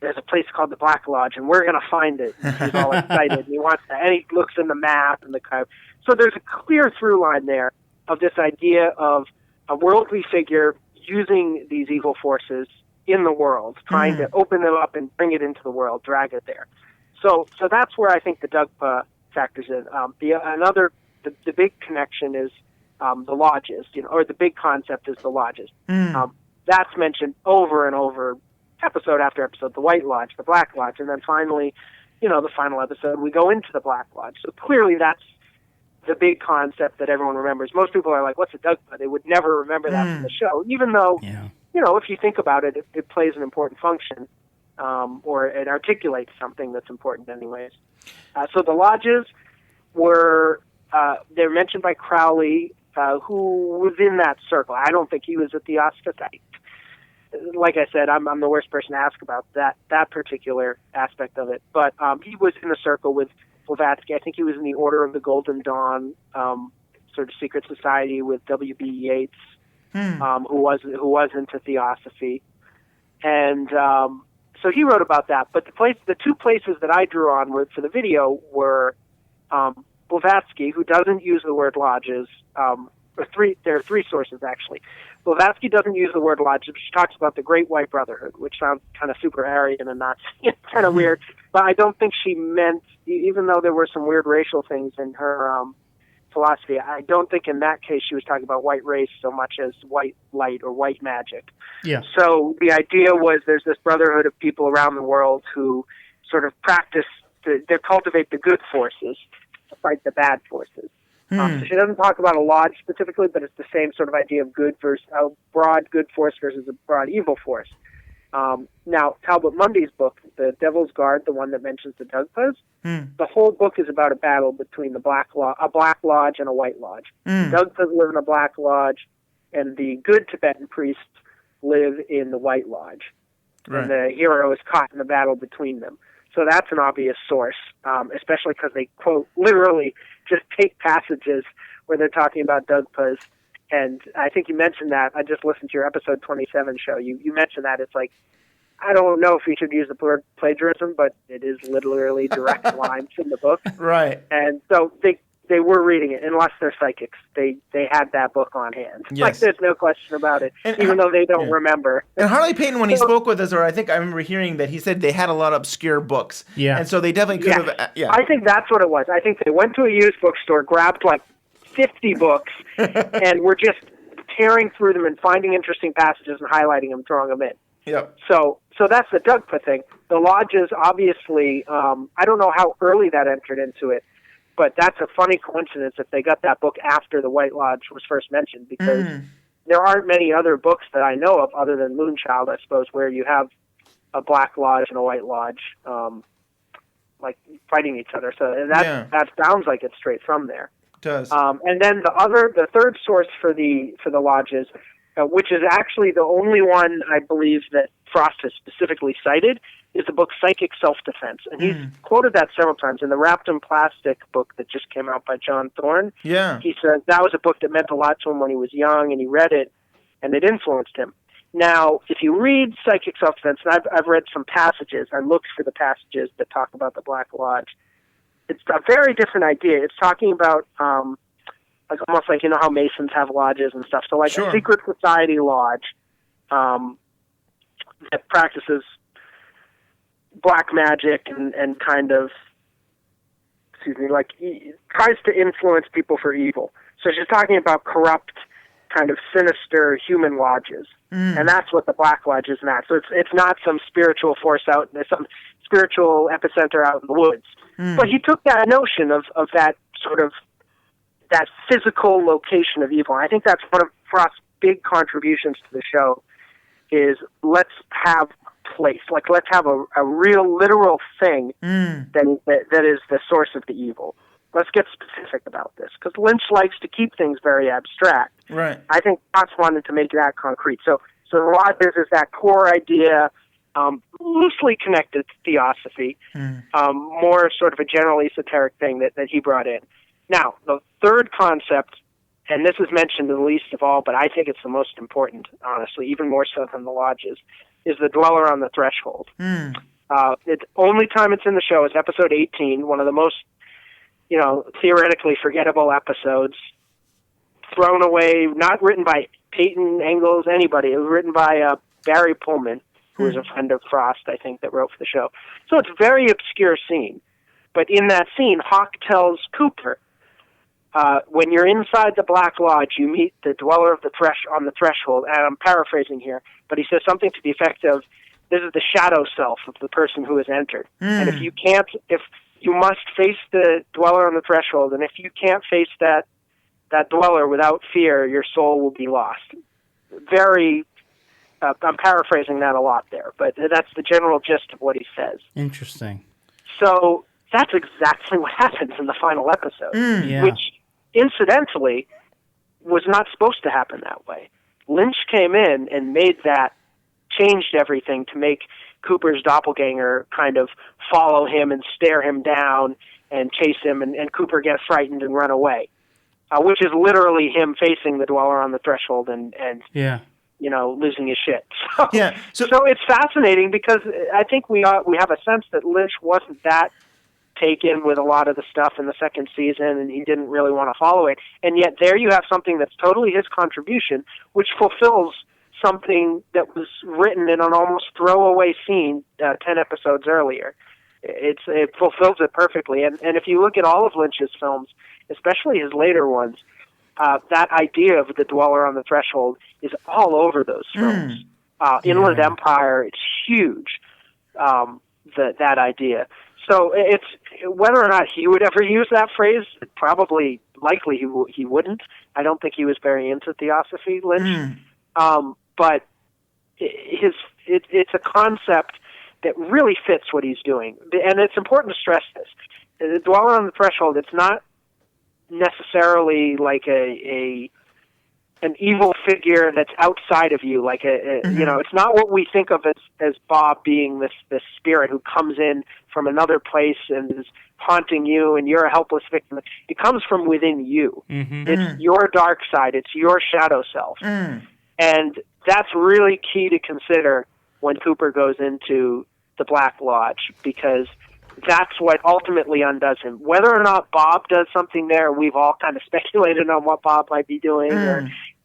there's a place called the Black Lodge, and we're going to find it. And he's all excited. And he wants to, and he looks in the map and the kind of. So there's a clear through line there of this idea of a worldly figure using these evil forces in the world, trying to open them up and bring it into the world, drag it there. So that's where I think the Dugpa factors in. The big connection is the lodges, or the big concept is the lodges. That's mentioned over and over, episode after episode, the White Lodge, the Black Lodge, and then finally, the final episode, we go into the Black Lodge. So clearly that's the big concept that everyone remembers. Most people are like, what's a Dugpa? They would never remember that from the show, even though, if you think about it, it plays an important function, or it articulates something that's important anyways. So the lodges were, they're mentioned by Crowley, who was in that circle. I don't think he was a Theosophist. Like I said, I'm the worst person to ask about that particular aspect of it. But he was in the circle with Blavatsky. I think he was in the Order of the Golden Dawn, sort of secret society with W.B. Yeats, who was into Theosophy, and so he wrote about that. But the 2 places that I drew on for the video were Blavatsky, who doesn't use the word lodges. There are 3 sources actually. Blavatsky doesn't use the word lodge. She talks about the Great White Brotherhood, which sounds kind of super Aryan and not kind of weird. But I don't think she meant, even though there were some weird racial things in her philosophy, I don't think in that case she was talking about white race so much as white light or white magic. Yeah. So the idea was there's this brotherhood of people around the world who sort of they cultivate the good forces to fight the bad forces. So she doesn't talk about a lodge specifically, but it's the same sort of idea of good versus a broad good force versus a broad evil force. Now, Talbot Mundy's book, The Devil's Guard, the one that mentions the Dugpas, the whole book is about a battle between a Black Lodge and a White Lodge. Dugpas live in a Black Lodge, and the good Tibetan priests live in the White Lodge. Right. And the hero is caught in the battle between them. So that's an obvious source, especially because they quote literally just take passages where they're talking about Dugpas. And I think you mentioned that. I just listened to your episode 27 show. You mentioned that. It's like, I don't know if we should use the word plagiarism, but it is literally direct lines in the book. Right. And so they were reading it, unless they're psychics. They had that book on hand. Yes. Like, there's no question about it, And, even though they don't remember. And Harley Payton, when he spoke with us, or I think I remember hearing that he said they had a lot of obscure books. Yeah. And so they definitely could have. Yeah. I think that's what it was. I think they went to a used bookstore, grabbed like 50 books, and were just tearing through them and finding interesting passages and highlighting them, throwing them in. Yep. So that's the Dugpa thing. The lodges, obviously, I don't know how early that entered into it, but that's a funny coincidence if they got that book after the White Lodge was first mentioned, because there aren't many other books that I know of other than Moonchild, I suppose, where you have a Black Lodge and a White Lodge like fighting each other. So that sounds like it's straight from there. It does. And then the third source for the lodges, which is actually the only one I believe that Frost has specifically cited, is the book Psychic Self-Defense. And he's quoted that several times in the Wrapped in Plastic book that just came out by John Thorne. Yeah. He said that was a book that meant a lot to him when he was young, and he read it, and it influenced him. Now, if you read Psychic Self-Defense, and I've read some passages, I looked for the passages that talk about the Black Lodge, it's a very different idea. It's talking about like almost like, you know how Masons have lodges and stuff. So like a secret society lodge that practices black magic and kind of, like tries to influence people for evil. So she's talking about corrupt, kind of sinister human lodges. And that's what the Black Lodge is not. So it's not some spiritual force out, some spiritual epicenter out in the woods. But he took that notion of that sort of that physical location of evil. I think that's one of Frost's big contributions to the show is let's have place. Like, let's have a real, literal thing that is the source of the evil. Let's get specific about this, because Lynch likes to keep things very abstract. Right. I think Frost wanted to make that concrete. So the lodges is that core idea, loosely connected to Theosophy, more sort of a general esoteric thing that he brought in. Now, the third concept, and this is mentioned the least of all, but I think it's the most important, honestly, even more so than the lodges, is the dweller on the threshold. The only time it's in the show is episode 18, one of the most, theoretically forgettable episodes, thrown away, not written by Peyton, Engels, anybody. It was written by Barry Pullman, who is a friend of Frost, I think, that wrote for the show. So it's a very obscure scene. But in that scene, Hawk tells Cooper, when you're inside the Black Lodge, you meet the dweller of on the threshold. And I'm paraphrasing here, but he says something to the effect of, this is the shadow self of the person who has entered. And if you must face the dweller on the threshold, and if you can't face that dweller without fear, your soul will be lost. I'm paraphrasing that a lot there, but that's the general gist of what he says. Interesting. So that's exactly what happens in the final episode, which, incidentally, was not supposed to happen that way. Lynch came in and changed everything to make Cooper's doppelganger kind of follow him and stare him down and chase him, and Cooper get frightened and run away, which is literally him facing the dweller on the threshold and losing his shit. So it's fascinating, because I think we have a sense that Lynch wasn't that taken with a lot of the stuff in the second season, and he didn't really want to follow it. And yet there you have something that's totally his contribution, which fulfills something that was written in an almost throwaway scene 10 episodes earlier. It fulfills it perfectly. And if you look at all of Lynch's films, especially his later ones, that idea of the dweller on the threshold is all over those films. Inland Empire, it's huge, that idea. So it's whether or not he would ever use that phrase, likely he wouldn't. I don't think he was very into Theosophy, Lynch. But it's a concept that really fits what he's doing. And it's important to stress this. The dweller on the threshold, it's not necessarily like an an evil figure that's outside of you, like it's not what we think of as Bob being this spirit who comes in from another place and is haunting you, and you're a helpless victim. It comes from within you. It's your dark side. It's your shadow self, and that's really key to consider when Cooper goes into the Black Lodge, because that's what ultimately undoes him. Whether or not Bob does something there, we've all kind of speculated on what Bob might be doing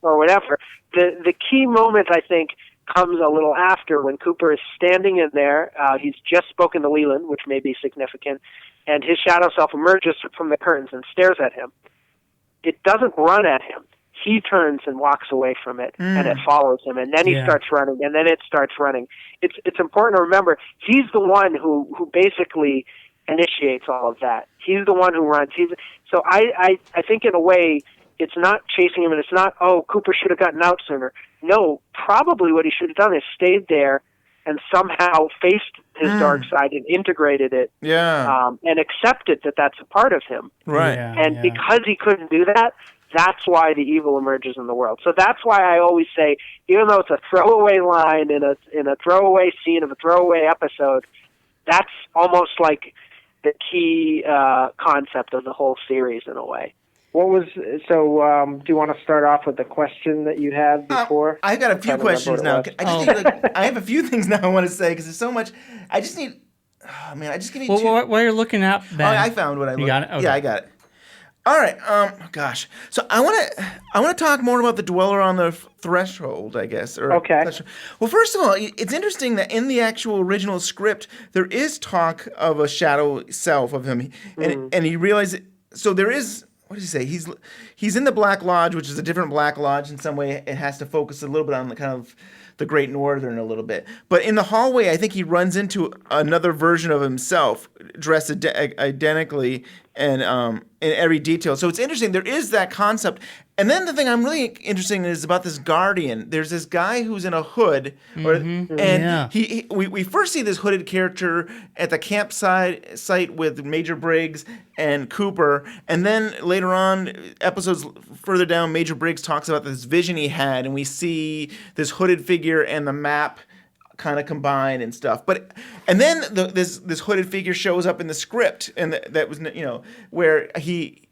or whatever. The key moment, I think, comes a little after, when Cooper is standing in there. He's just spoken to Leland, which may be significant, and his shadow self emerges from the curtains and stares at him. It doesn't run at him. He turns and walks away from it, and it follows him, and then he starts running, and then it starts running. It's important to remember, he's the one who basically initiates all of that. He's the one who runs. So I think in a way, it's not chasing him, and it's not, oh, Cooper should have gotten out sooner. No, probably what he should have done is stayed there and somehow faced his dark side and integrated it, and accepted that that's a part of him. Right. And because he couldn't do that, that's why the evil emerges in the world. So that's why I always say, even though it's a throwaway line in a throwaway scene of a throwaway episode, that's almost like the key concept of the whole series in a way. Do you want to start off with the question that you had before? I've got a few questions now. I have a few things now I want to say, because there's so much. I just need. Oh man, I just give me. Well, while you're looking up, Ben, I found what I. You got it. Okay. Yeah, I got it. All right. Gosh. So I want to talk more about the Dweller on the Threshold, I guess. Okay. Well, first of all, it's interesting that in the actual original script there is talk of a shadow self of him, and he realizes. So there is. What does he say? He's in the Black Lodge, which is a different Black Lodge in some way. It has to focus a little bit on the kind of the Great Northern a little bit. But in the hallway, I think he runs into another version of himself, dressed identically and in every detail. So it's interesting. There is that concept. And then the thing I'm really interested in is about this guardian. There's this guy who's in a hood, we first see this hooded character at the campsite site with Major Briggs and Cooper, and then later on, episodes further down, Major Briggs talks about this vision he had, and we see this hooded figure and the map kind of combined and stuff. And then this hooded figure shows up in the script, and that was where he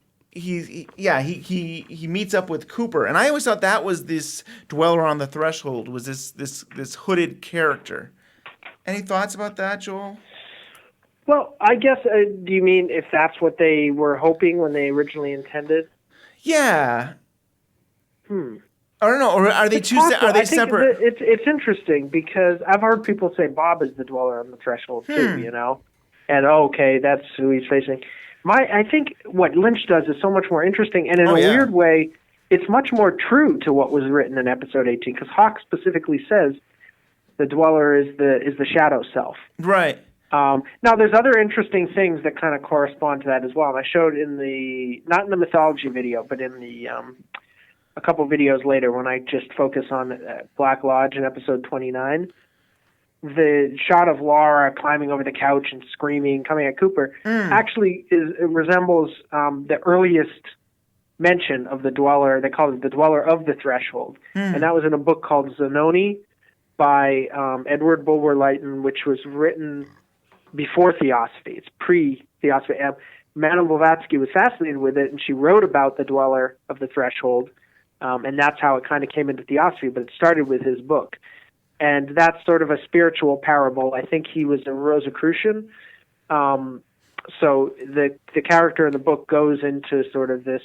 meets up with Cooper, and I always thought that was this Dweller on the Threshold, was this hooded character. Any thoughts about that, Joel? Well, I guess, do you mean if that's what they were hoping when they originally intended? Yeah. I don't know. Or are they are they separate? It's interesting, because I've heard people say Bob is the Dweller on the Threshold too, and okay, that's who he's facing. I think what Lynch does is so much more interesting, and in a weird way, it's much more true to what was written in episode 18, because Hawk specifically says the Dweller is the shadow self. Right. Now, there's other interesting things that kind of correspond to that as well. And I showed not in the mythology video, but in the a couple videos later when I just focus on Black Lodge in episode 29. The shot of Laura climbing over the couch and screaming, coming at Cooper, actually resembles the earliest mention of the Dweller. They call it the Dweller of the Threshold. And that was in a book called Zanoni by Edward Bulwer-Lytton, which was written before Theosophy. It's pre-Theosophy. Madame Blavatsky was fascinated with it, and she wrote about the Dweller of the Threshold, and that's how it kind of came into Theosophy, but it started with his book. And that's sort of a spiritual parable. I think he was a Rosicrucian. So the character in the book goes into sort of this,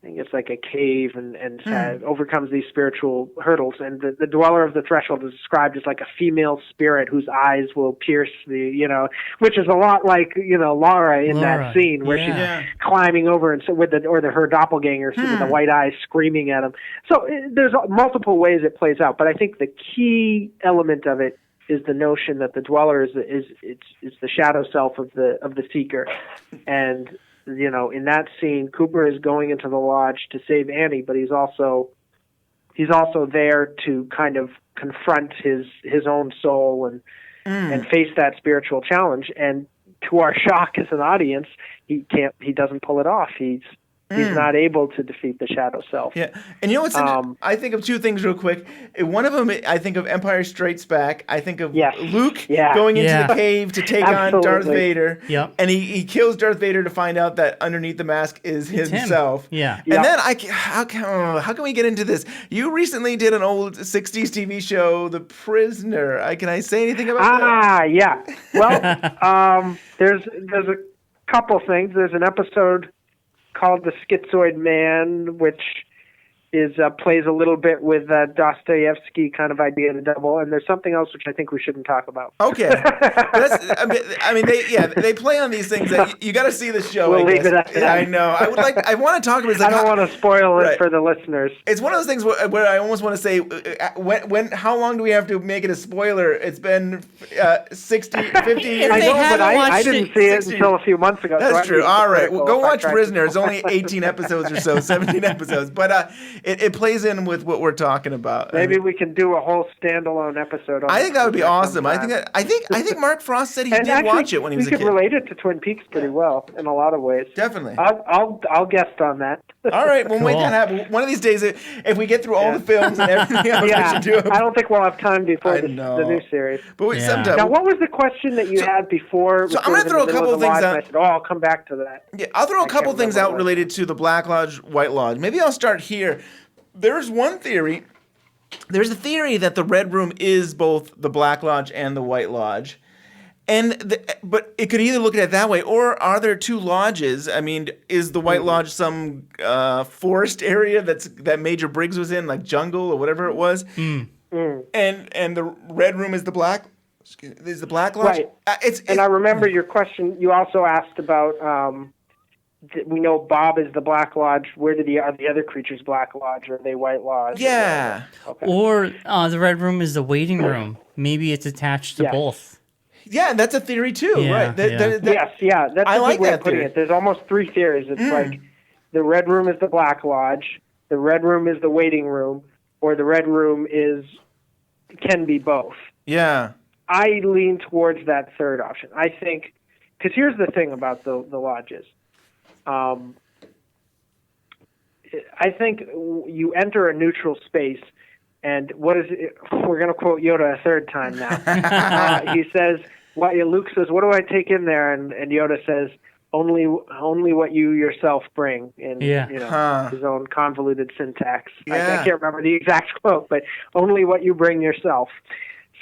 I think it's like a cave, and overcomes these spiritual hurdles. And the Dweller of the Threshold is described as like a female spirit whose eyes will pierce which is a lot like, Laura in that scene where she's climbing over and so her doppelgangers with the white eyes screaming at him. So there's multiple ways it plays out, but I think the key element of it is the notion that the Dweller is the shadow self of the seeker. And in that scene, Cooper is going into the lodge to save Annie, but he's also there to kind of confront his own soul and face that spiritual challenge. And to our shock as an audience, he doesn't pull it off. He's He's not able to defeat the shadow self. Yeah, and you know what's I think of two things real quick. One of them, I think of Empire Strikes Back. I think of Luke going into the cave to take on Darth Vader. Yep. And he kills Darth Vader to find out that underneath the mask is himself. Yeah. And then how can we get into this? You recently did an old 60s TV show, The Prisoner. Can I say anything about that? Yeah. Well, there's a couple things. There's an episode called The Schizoid Man, which is plays a little bit with Dostoevsky kind of idea of the devil, and there's something else which I think we shouldn't talk about. Okay, they play on these things that you got to see the show. We'll leave it at that. I know. I want to talk about. I don't want to spoil it for the listeners. It's one of those things where I almost want to say, how long do we have to make it a spoiler? It's been 50 years. I know, but I didn't see it until a few months ago. That's true. All right, well, go watch Prisoner. It's only 18 episodes or so, 17 episodes, but. It plays in with what we're talking about. Maybe we can do a whole standalone episode on it. I think that would be awesome. I think Mark Frost said he did watch it when he was a kid. We could relate it to Twin Peaks pretty well in a lot of ways. Definitely. I'll guest on that. All right, we'll make that happen. One of these days, if we get through all the films and everything else, we should do it. I don't think we'll have time before the new series. But now, what was the question that you had before? So I'm going to throw a couple of things out. I said, I'll come back to that. Yeah, I'll throw a couple things out related to the Black Lodge, White Lodge. Maybe I'll start here. There's one theory. There's a theory that the Red Room is both the Black Lodge and the White Lodge. But it could either look at it that way, or are there two lodges? I mean, is the White Lodge some forest area that Major Briggs was in, like jungle or whatever it was? And the Red Room is the Black Lodge? Right. And I remember your question. You also asked about... we know Bob is the Black Lodge. Where are the other creatures Black Lodge? Or are they White Lodge? Yeah. Okay. Or the Red Room is the waiting room. Maybe it's attached to both. Yeah, that's a theory too, right? Yes, that's I a like good way that of putting theory. it. There's almost three theories. It's like the Red Room is the Black Lodge, the Red Room is the waiting room, or the Red Room can be both. Yeah. I lean towards that third option. I think, because here's the thing about the lodges. I think you enter a neutral space, and what is it? We're going to quote Yoda a third time now. He says, Luke says, "What do I take in there?" And Yoda says, "Only what you yourself bring." In his own convoluted syntax. I can't remember the exact quote, but only what you bring yourself.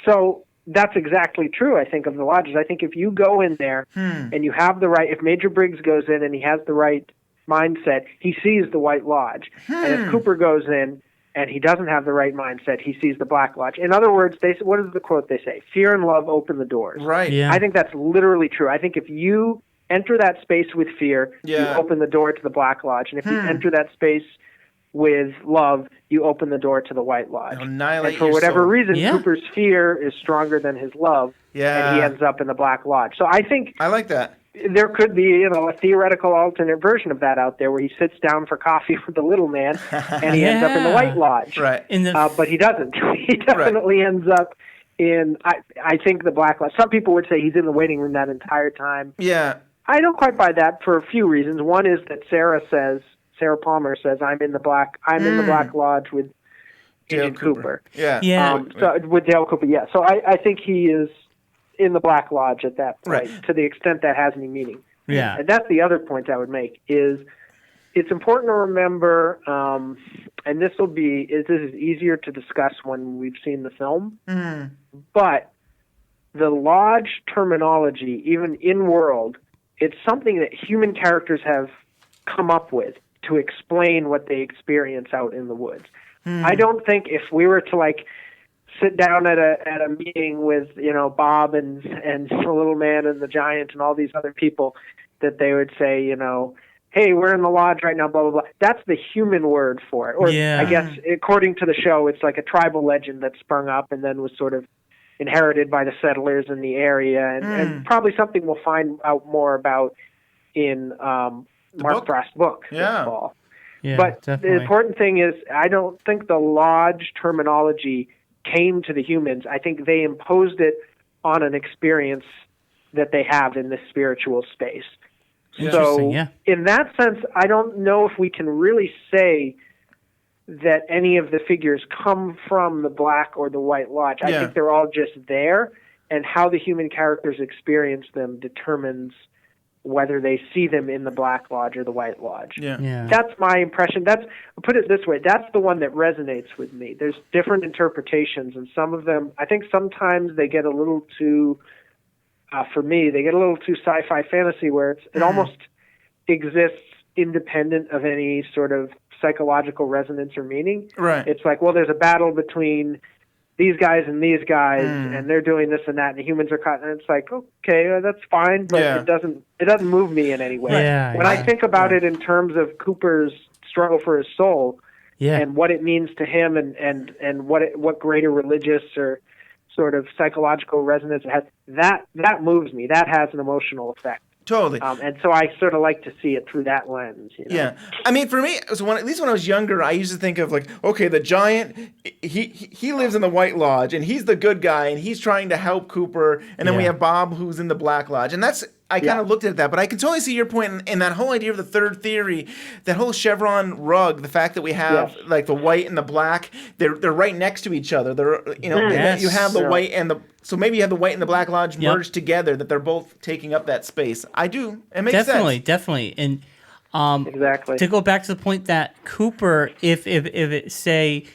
So. That's exactly true, I think, of the lodges. I think if you go in there and you have the right, if Major Briggs goes in and he has the right mindset, he sees the White Lodge. And if Cooper goes in and he doesn't have the right mindset, he sees the Black Lodge. In other words, what is the quote they say? Fear and love open the doors. Right. Yeah. I think that's literally true. I think if you enter that space with fear, you open the door to the Black Lodge. And if you enter that space with love, you open the door to the White Lodge. Annihilate and for whatever reason, Yeah. Cooper's fear is stronger than his love, and he ends up in the Black Lodge. So I think I like that. There could be, a theoretical alternate version of that out there where he sits down for coffee with the little man, and he ends up in the White Lodge. Right. But he doesn't. He definitely ends up in, I think, the Black Lodge. Some people would say he's in the waiting room that entire time. Yeah. I don't quite buy that for a few reasons. One is that Sarah Palmer says, I'm in the Black Lodge with Dale Cooper. Yeah. Yeah. With Dale Cooper, yeah. So I think he is in the Black Lodge at that point, to the extent that has any meaning. Yeah. And that's the other point I would make, is it's important to remember, and this is easier to discuss when we've seen the film, but the lodge terminology, even in-world, it's something that human characters have come up with to explain what they experience out in the woods. I don't think if we were to sit down at a meeting with Bob and the little man and the giant and all these other people, that they would say hey, we're in the lodge right now, blah blah blah. That's the human word for it. Or I guess according to the show, it's like a tribal legend that sprung up and then was sort of inherited by the settlers in the area, and probably something we'll find out more about in Mark Frost's book this fall. Yeah, but definitely. the important thing is, I don't think the lodge terminology came to the humans. I think they imposed it on an experience that they have in this spiritual space. Interesting, So yeah. in that sense, I don't know if we can really say that any of the figures come from the Black or the White Lodge. I think they're all just there, and how the human characters experience them determines whether they see them in the Black Lodge or the White Lodge. Yeah. That's my impression. Put it this way, that's the one that resonates with me. There's different interpretations, and some of them, I think sometimes they get a little too, for me, they get a little too sci-fi fantasy where it almost exists independent of any sort of psychological resonance or meaning. Right. It's like, well, there's a battle between these guys, and they're doing this and that, and the humans are caught. And it's like, okay, that's fine, but it doesn't move me in any way. When I think about it in terms of Cooper's struggle for his soul, and what it means to him, and what greater religious or sort of psychological resonance it has, that moves me. That has an emotional effect. Totally. And so I sort of like to see it through that lens. You know? Yeah. I mean, for me, so at least when I was younger, I used to think of like, okay, the giant, he lives in the White Lodge, and he's the good guy, and he's trying to help Cooper, and then we have Bob, who's in the Black Lodge. And that's, I kind of looked at that, but I can totally see your point in that whole idea of the third theory, that whole chevron rug, the fact that we have like the white and the black, they're right next to each other. They're, you know, you have the white and the, so maybe you have the White and the Black Lodge merged together, that they're both taking up that space. I do. It makes sense. Definitely. And exactly. to go back to the point that Cooper, if it say,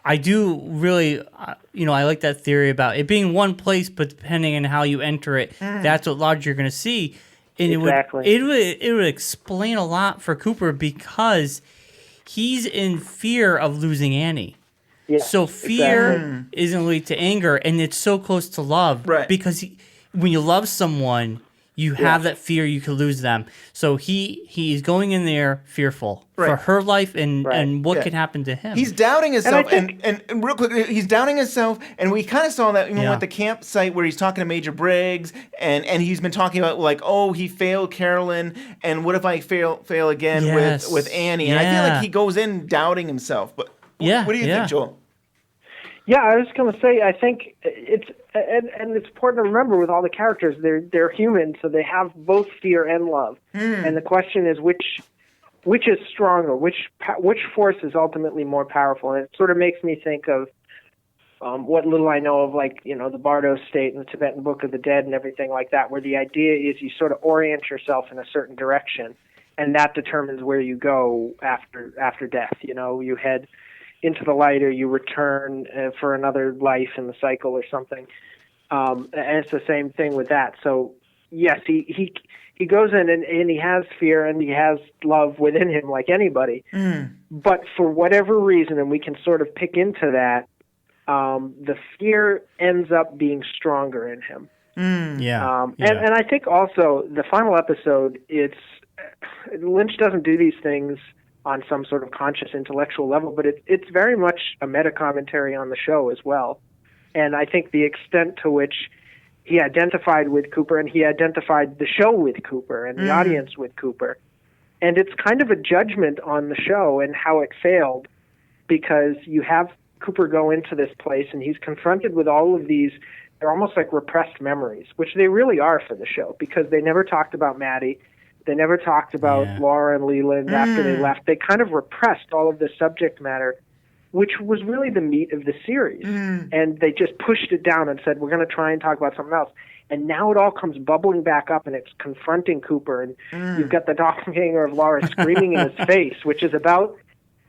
I do really, I like that theory about it being one place, but depending on how you enter it, that's what lodge you're going to see. And it would explain a lot for Cooper, because he's in fear of losing Annie. Yeah, so fear isn't lead to anger, and it's so close to love. Right. Because when you love someone, you have that fear you could lose them. So he's going in there fearful for her life and what could happen to him. He's doubting himself, and real quick, he's doubting himself, and we kind of saw that at the campsite where he's talking to Major Briggs, and he's been talking about like, oh, he failed Carolyn, and what if I fail again with Annie? And I feel like he goes in doubting himself. But what do you think, Joel? Yeah, I was going to say, I think it's and it's important to remember with all the characters, they're human, so they have both fear and love. And the question is which is stronger, which force is ultimately more powerful. And it sort of makes me think of what little I know of, like, the Bardo state and the Tibetan Book of the Dead and everything like that, where the idea is you sort of orient yourself in a certain direction, and that determines where you go after death. You head into the light, or you return for another life in the cycle or something. And it's the same thing with that. So yes, he goes in and he has fear and he has love within him like anybody. But for whatever reason, and we can sort of pick into that, the fear ends up being stronger in him. And I think also the final episode, Lynch doesn't do these things on some sort of conscious intellectual level, but it's very much a meta-commentary on the show as well. And I think the extent to which he identified with Cooper, and he identified the show with Cooper and the audience with Cooper, and it's kind of a judgment on the show and how it failed, because you have Cooper go into this place and he's confronted with all of these, they're almost like repressed memories, which they really are for the show, because they never talked about Maddie. They never talked about Laura and Leland after they left. They kind of repressed all of the subject matter, which was really the meat of the series. And they just pushed it down and said, we're going to try and talk about something else. And now it all comes bubbling back up, and it's confronting Cooper. And you've got the doppelganger of Laura screaming in his face, which is about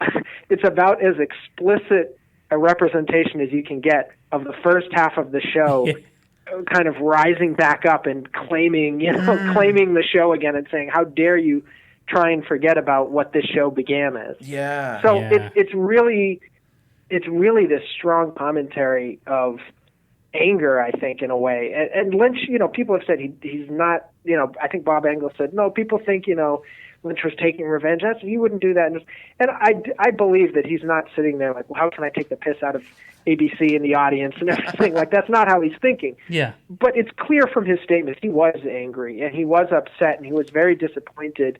as explicit a representation as you can get of the first half of the show. Kind of rising back up and claiming the show again and saying, how dare you try and forget about what this show began as. So it's really this strong commentary of anger, I think, in a way. And Lynch, people have said he's not, I think Bob Engel said, no, people think, Lynch was taking revenge. He wouldn't do that. And I believe that he's not sitting there like, well, how can I take the piss out of ABC and the audience and everything? Like, that's not how he's thinking. But it's clear from his statements he was angry and he was upset and he was very disappointed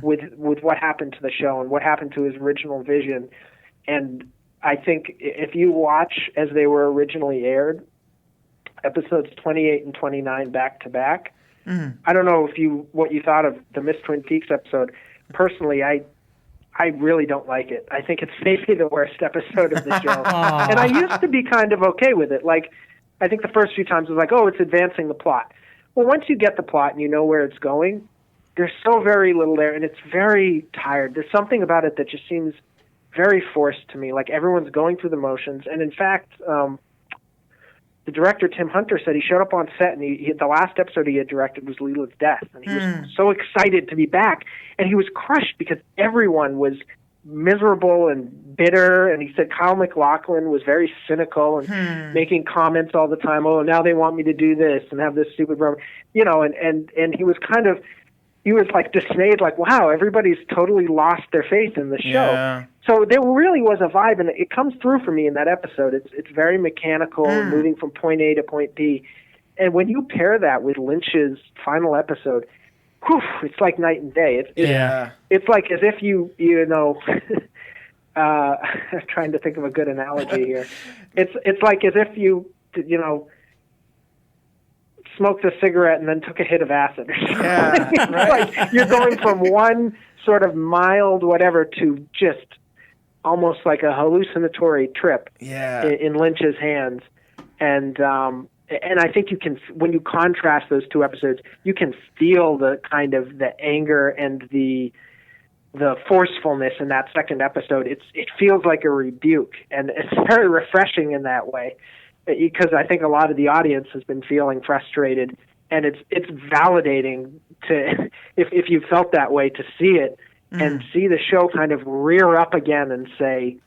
with what happened to the show and what happened to his original vision. And I think if you watch as they were originally aired, episodes 28 and 29 back to back, I don't know what you thought of the Miss Twin Peaks episode. Personally, I really don't like it. I think it's maybe the worst episode of the show. And I used to be kind of okay with it. Like, I think the first few times it was like, oh, it's advancing the plot. Well, once you get the plot and you know where it's going, there's so very little there, and it's very tired. There's something about it that just seems very forced to me. Like, everyone's going through the motions. And in fact, the director, Tim Hunter, said he showed up on set, and the last episode he had directed was Leela's death. And he was so excited to be back. And he was crushed because everyone was miserable and bitter. And he said Kyle MacLachlan was very cynical and making comments all the time. Oh, now they want me to do this and have this stupid room. You know, and he was kind of, he was like dismayed, like, wow, everybody's totally lost their faith in the show. Yeah. So there really was a vibe, and it comes through for me in that episode. It's very mechanical, moving from point A to point B. And when you pair that with Lynch's final episode, whew, it's like night and day. It's like as if you know, I'm trying to think of a good analogy here. It's like as if you know, smoked a cigarette and then took a hit of acid or something. Yeah, It's like you're going from one sort of mild whatever to just almost like a hallucinatory trip in Lynch's hands. And I think you can, when you contrast those two episodes, you can feel the kind of the anger and the forcefulness in that second episode. It feels like a rebuke, and it's very refreshing in that way, because I think a lot of the audience has been feeling frustrated, and it's validating to if you felt that way, to see it and see the show kind of rear up again and say,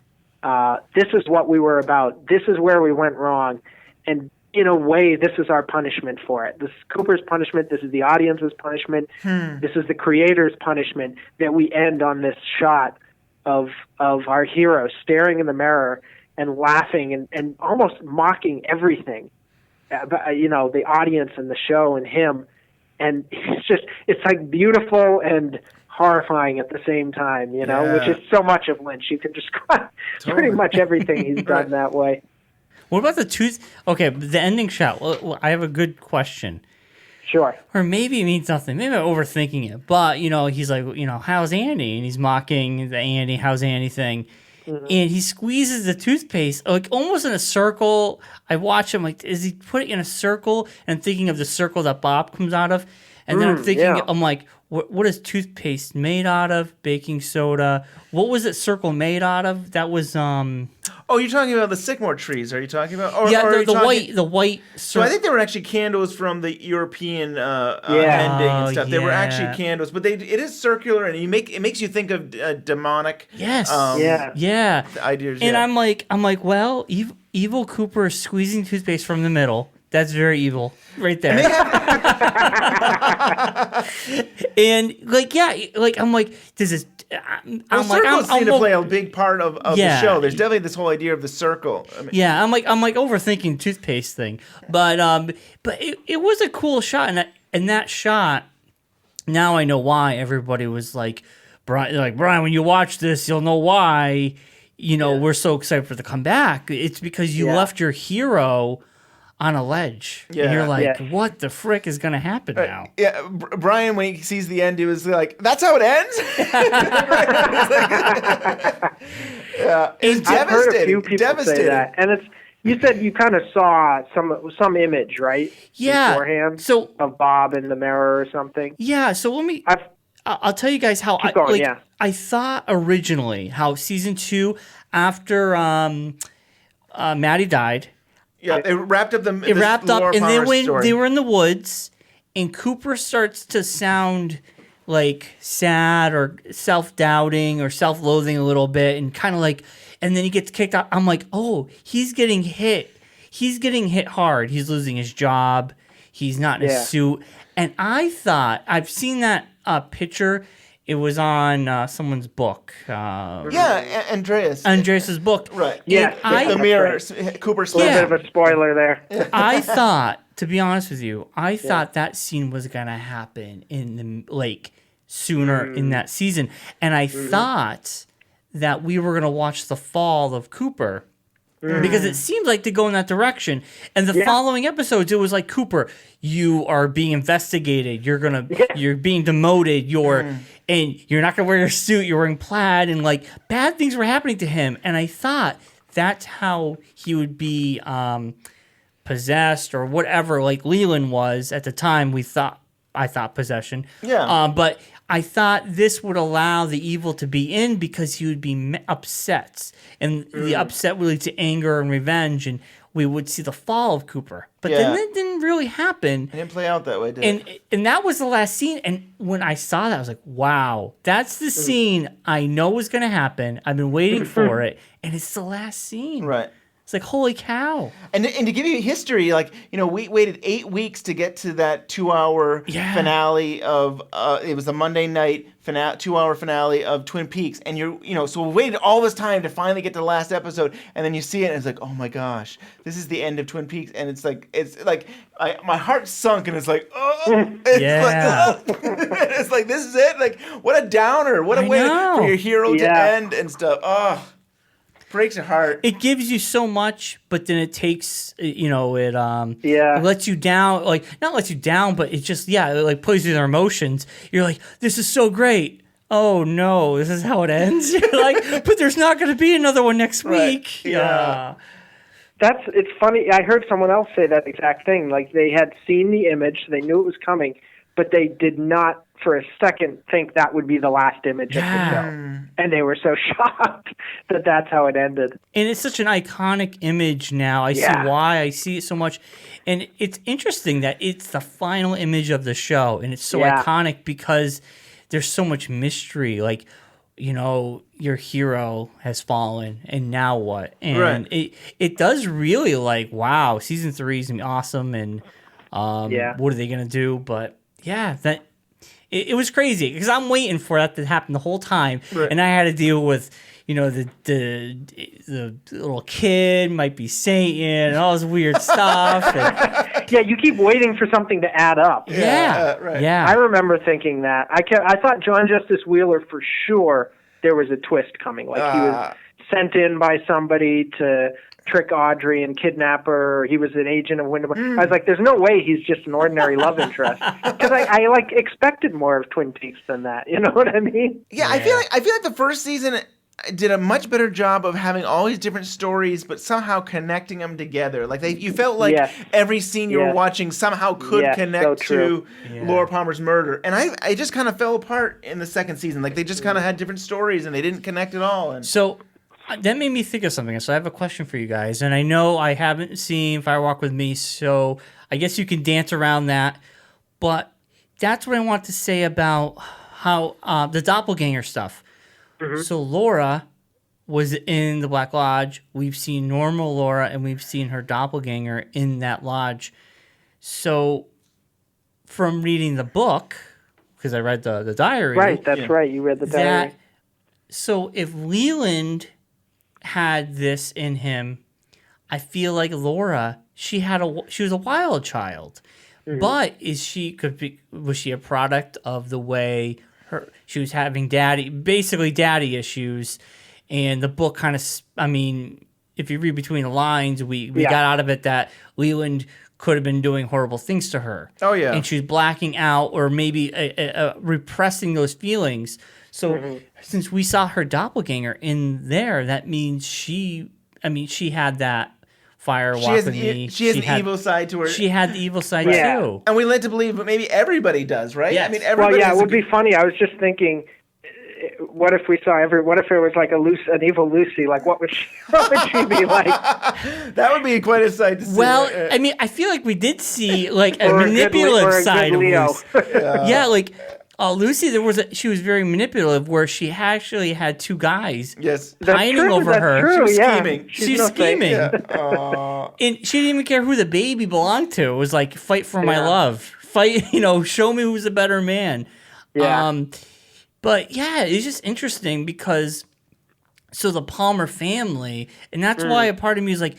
this is what we were about, this is where we went wrong, and in a way, this is our punishment for it. This is Cooper's punishment, this is the audience's punishment, this is the creator's punishment, that we end on this shot of our hero staring in the mirror and laughing and almost mocking everything, the audience and the show and him. And it's like beautiful and horrifying at the same time, which is so much of Lynch. You can describe pretty much everything he's done that way. What about the tooth? Okay, the ending shot. Well, I have a good question. Sure. Or maybe it means nothing. Maybe I'm overthinking it. But, he's like, how's Annie? And he's mocking the Annie, how's Annie thing. Mm-hmm. And he squeezes the toothpaste, like almost in a circle. I watch him, like, is he put it in a circle? And thinking of the circle that Bob comes out of. And then I'm thinking, I'm like, what is toothpaste made out of? Baking soda. What was it circle made out of? That was Oh, you're talking about the sycamore trees. Are you talking about? Or the white. So I think they were actually candles from the European ending and stuff. They were actually candles, but it is circular, and it makes you think of demonic. Yes. Ideas. And I'm like, well, evil Cooper is squeezing toothpaste from the middle. That's very evil, right there. And I'm like, this is. Circles seem to play a big part of the show. There's definitely this whole idea of the circle. I'm like overthinking toothpaste thing, but it was a cool shot, and that shot. Now I know why everybody was like, Bryon, when you watch this, you'll know why. We're so excited for the comeback. It's because you left your hero on a ledge. Yeah. And you're like, what the frick is going to happen now? Yeah, Bryon, when he sees the end, he was like, that's how it ends? It's devastating. I've heard a few people say that. And you said you kind of saw some image, right? Yeah. Beforehand? So, of Bob in the mirror or something? Yeah, so I'll tell you guys how I thought originally how season 2, after Maddie died. Yeah, it wrapped up and then they were in the woods, and Cooper starts to sound like sad or self-doubting or self-loathing a little bit, and kind of like, and then he gets kicked out. I'm like, oh, he's getting hit. He's getting hit hard. He's losing his job. He's not in his suit. And I thought, I've seen that picture. It was on someone's book. Andreas's book. Right. Yeah. The mirror. Cooper's a little bit of a spoiler there. I thought, to be honest with you, that scene was going to happen in the lake sooner in that season. And I thought that we were going to watch the fall of Cooper because it seemed like to go in that direction. And the following episodes, it was like, Cooper, you are being investigated. You're being demoted. And you're not gonna wear your suit. You're wearing plaid, and like bad things were happening to him. And I thought that's how he would be possessed or whatever. Like Leland was at the time. I thought possession. Yeah. But I thought this would allow the evil to be in because he would be upset, and the upset would lead to anger and revenge, and we would see the fall of Cooper. But then that didn't really happen. It didn't play out that way, did it? And that was the last scene. And when I saw that, I was like, wow, that's the scene I know was going to happen. I've been waiting for it, and it's the last scene. Right. It's like, holy cow. And to give you history, like, we waited 8 weeks to get to that 2-hour finale of, it was a Monday night 2-hour finale of Twin Peaks. And so we waited all this time to finally get to the last episode. And then you see it and it's like, oh my gosh, this is the end of Twin Peaks. And it's like my heart sunk and it's like, oh, it's like, this is it. Like, what a downer. What a way for your hero to end and stuff. Oh. Breaks your heart. It gives you so much, but then it takes, it lets you down. Like, not lets you down, but it just, it like plays with your emotions. You're like, this is so great. Oh no, this is how it ends. You're like, but there's not going to be another one next week. Yeah. It's funny. I heard someone else say that exact thing. Like, they had seen the image, they knew it was coming, but they did not for a second think that would be the last image of the show. And they were so shocked that that's how it ended. And it's such an iconic image now. I see why. I see it so much. And it's interesting that it's the final image of the show. And it's so iconic because there's so much mystery. Like, your hero has fallen, and now what? And it does really, like, wow, season 3 is going to be awesome. And what are they going to do? But, it was crazy because I'm waiting for that to happen the whole time, and I had to deal with, the little kid might be Satan and all this weird stuff. And, you keep waiting for something to add up. I remember thinking that. I thought John Justice Wheeler for sure there was a twist coming, like he was sent in by somebody to trick Audrey and kidnap her. He was an agent of Windom. I was like, there's no way he's just an ordinary love interest. Because I expected more of Twin Peaks than that. You know what I mean? Yeah, I feel like the first season did a much better job of having all these different stories, but somehow connecting them together. Like you felt like every scene you were watching somehow could connect to Laura Palmer's murder. And I just kind of fell apart in the second season. Like they just kind of had different stories and they didn't connect at all. And so that made me think of something. So I have a question for you guys. And I know I haven't seen Fire Walk with Me, so I guess you can dance around that. But that's what I want to say about how the doppelganger stuff. Mm-hmm. So Laura was in the Black Lodge. We've seen normal Laura, and we've seen her doppelganger in that lodge. So from reading the book, because I read the diary. Right, that's right. You read the diary. So if Leland had this in him, I feel like Laura, she was a wild child. Mm-hmm. But was she a product of the way she was having daddy issues, and the book kind of, if you read between the lines, we got out of it that Leland could have been doing horrible things to her. Oh yeah, and she was blacking out or maybe repressing those feelings. So since we saw her doppelganger in there, that means she had that Fire Walk with Me. She has an evil side to her. She had the evil side too. And we led to believe, but maybe everybody does, right? Yes. I mean, everybody. Well, it would be funny. I was just thinking, what if it was like an evil Lucy? Like, what would she be like? That would be quite a sight to see. Well, I feel like we did see like a manipulative side of Lucy. Yeah, like. Lucy, she was very manipulative, where she actually had two guys pining over her. True, she was scheming. She's scheming. Yeah. And she didn't even care who the baby belonged to. It was like, fight for my love. Fight, show me who's a better man. Yeah. But it's just interesting because, so the Palmer family, and that's why a part of me is like,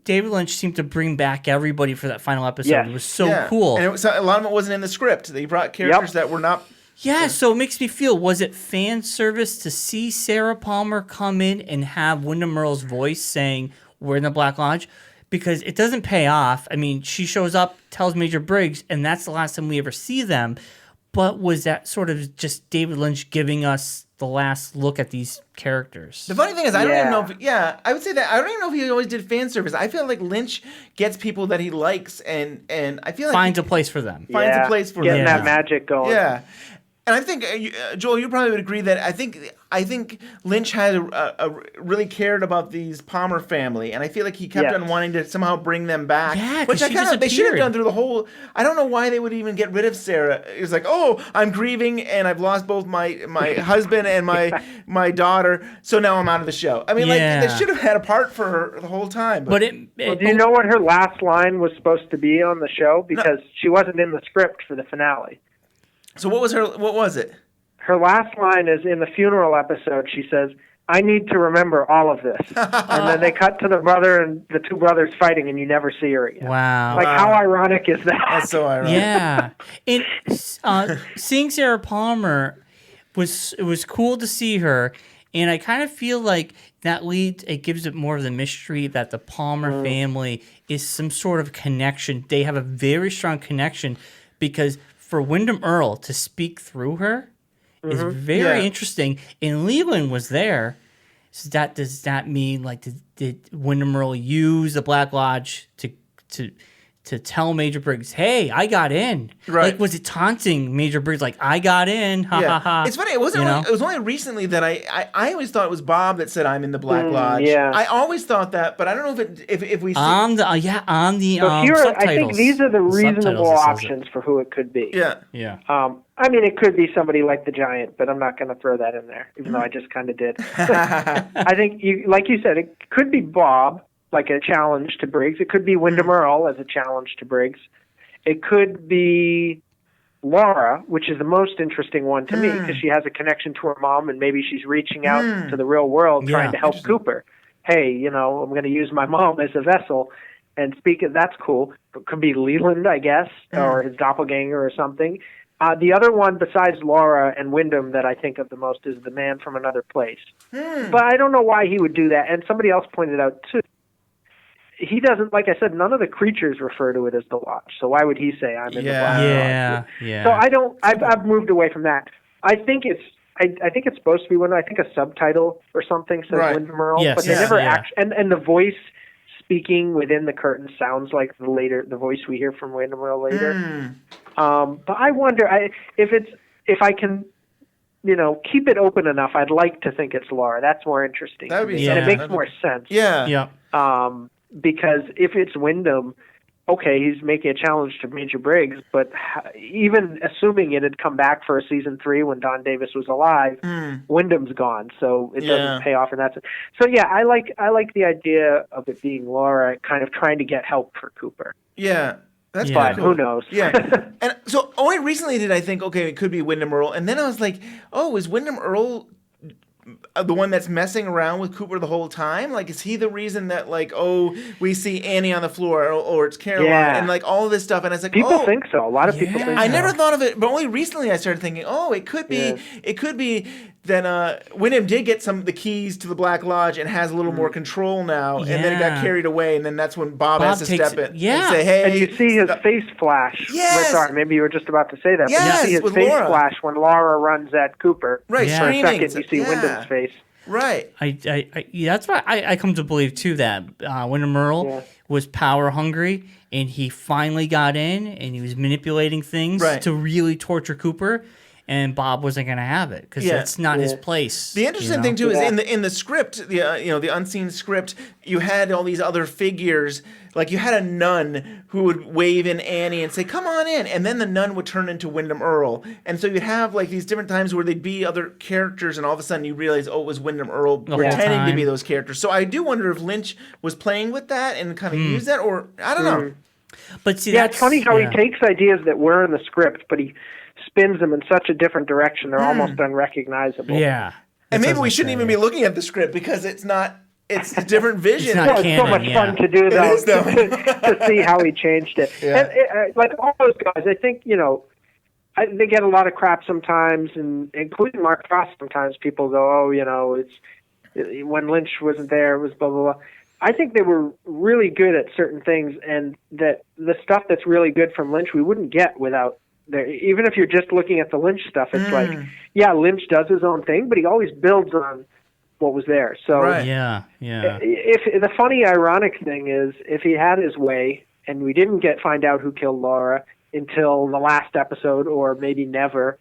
David Lynch seemed to bring back everybody for that final episode. Yes. It was so cool. And a lot of it wasn't in the script. They brought characters that were not... Yeah, so it makes me feel, was it fan service to see Sarah Palmer come in and have Windom Earle's voice saying, were in the Black Lodge, because it doesn't pay off. I mean, she shows up, tells Major Briggs, and that's the last time we ever see them. But was that sort of just David Lynch giving us the last look at these characters? The funny thing is, I don't even know if, I would say that I don't even know if he always did fan service. I feel like Lynch gets people that he likes, and I feel like finds a place for them. Finds a place for them. Getting that magic going. Yeah. And I think, Joel, you probably would agree that I think Lynch had really cared about these Palmer family, and I feel like he kept on wanting to somehow bring them back. Yeah, which they should have done through the whole. I don't know why they would even get rid of Sarah. It was like, oh, I'm grieving and I've lost both my husband and my daughter, so now I'm out of the show. I mean, like they should have had a part for her the whole time. Well, do you know what her last line was supposed to be on the show? Because she wasn't in the script for the finale. So what was it? Her last line is in the funeral episode. She says, "I need to remember all of this." And then they cut to the brother and the two brothers fighting, and you never see her again. Wow. How ironic is that? That's so ironic. Yeah. And seeing Sarah Palmer it was cool to see her, and I kind of feel like it gives it more of the mystery that the Palmer family is some sort of connection. They have a very strong connection, because for Windom Earle to speak through her is very interesting. And Leland was there. So does that mean, like, did Windom Earle use the Black Lodge to tell Major Briggs, hey, I got in? Right. Like, was it taunting Major Briggs, like, I got in, ha ha ha? It's funny, it was only recently that I always thought it was Bob that said I'm in the Black Lodge. Yeah. I always thought that, but I don't know if we see... on the So here, subtitles. I think these are the reasonable Subtitles, it says options for who it could be. Yeah. Yeah. I mean, it could be somebody like the Giant, but I'm not going to throw that in there, even though I just kind of did. I think, like you said, it could be Bob, like a challenge to Briggs. It could be Windom Earle as a challenge to Briggs. It could be Laura, which is the most interesting one to me, because she has a connection to her mom, and maybe she's reaching out to the real world trying to help Cooper. Hey, I'm going to use my mom as a vessel and speak. That's cool. It could be Leland, I guess, or his doppelganger or something. The other one besides Laura and Windom that I think of the most is the Man from Another Place. But I don't know why he would do that. And somebody else pointed out, too, he doesn't, like I said, none of the creatures refer to it as the Lodge. So why would he say I'm in the Black Lodge? Yeah. So I've moved away from that. I think it's supposed to be I think a subtitle or something says Windom Earle, but they never and the voice speaking within the curtain sounds like the voice we hear from Windom Earle later. But I wonder if I can, keep it open enough. I'd like to think it's Laura. That's more interesting. That would be and it makes more sense. Yeah. Because if it's Windom, okay, he's making a challenge to Major Briggs, but even assuming it had come back for a season 3 when Don Davis was alive, Wyndham's gone, so it doesn't pay off in that sense. So yeah, I like the idea of it being Laura kind of trying to get help for Cooper. Yeah. That's But cool. who knows? Yeah. And so only recently did I think, okay, it could be Windom Earle. And then I was like, oh, is Windom Earle the one that's messing around with Cooper the whole time? Like, is he the reason that, like, we see Annie on the floor, or it's Caroline, and, like, all of this stuff? And I was like, people think so. A lot of people think so. I never thought of it, but only recently I started thinking, it could be that Windom did get some of the keys to the Black Lodge and has a little more control now, and then it got carried away, and then that's when Bob has to step in and say, hey. And you see his face flash. Yes. Sorry, maybe you were just about to say that. Yes, but you see his with face Laura. flash when Laura runs at Cooper. Right, Yeah. For a screaming. second, you see Wyndham's face. Right. That's why I come to believe, too, that Windom Earle was power hungry, and he finally got in, and he was manipulating things to really torture Cooper. And Bob wasn't going to have it because that's not his place. The interesting thing too is in the script, the unseen script, you had all these other figures. Like you had a nun who would wave in Annie and say, "Come on in," and then the nun would turn into Windom Earle. And so you'd have like these different times where they'd be other characters, and all of a sudden you realize, it was Windom Earle pretending to be those characters. So I do wonder if Lynch was playing with that and kind of used that, or I don't know. But see, it's funny how he takes ideas that were in the script, but he spins them in such a different direction they're almost unrecognizable. Yeah. And maybe we shouldn't even be looking at the script because it's a different vision. It's not It's so much fun to do, though, to see how he changed it. Yeah. And like all those guys, I think, they get a lot of crap sometimes, and including Mark Frost sometimes. People go, it's when Lynch wasn't there, it was blah, blah, blah. I think they were really good at certain things, and that the stuff that's really good from Lynch we wouldn't get without. Even if you're just looking at the Lynch stuff, it's like, yeah, Lynch does his own thing, but he always builds on what was there. So Right. Yeah. if the funny, ironic thing is, if he had his way, and we didn't find out who killed Laura until the last episode, or maybe never,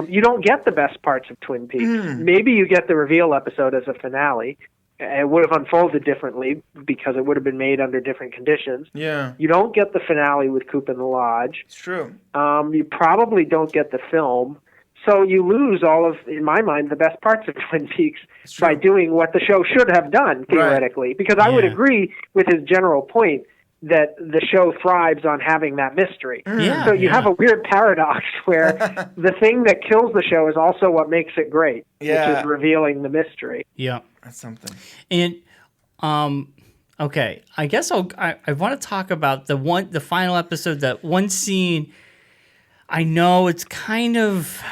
you don't get the best parts of Twin Peaks. Maybe you get the reveal episode as a finale. It would have unfolded differently because it would have been made under different conditions. Yeah. You don't get the finale with Coop in the Lodge. It's true. You probably don't get the film. So you lose all of, in my mind, the best parts of Twin Peaks by doing what the show should have done, theoretically. Right. Because I would agree with his general point that the show thrives on having that mystery. So you have a weird paradox where the thing that kills the show is also what makes it great, which is revealing the mystery. Yeah. That's something. And okay, I guess I want to talk about the final episode, that one scene. I know it's kind of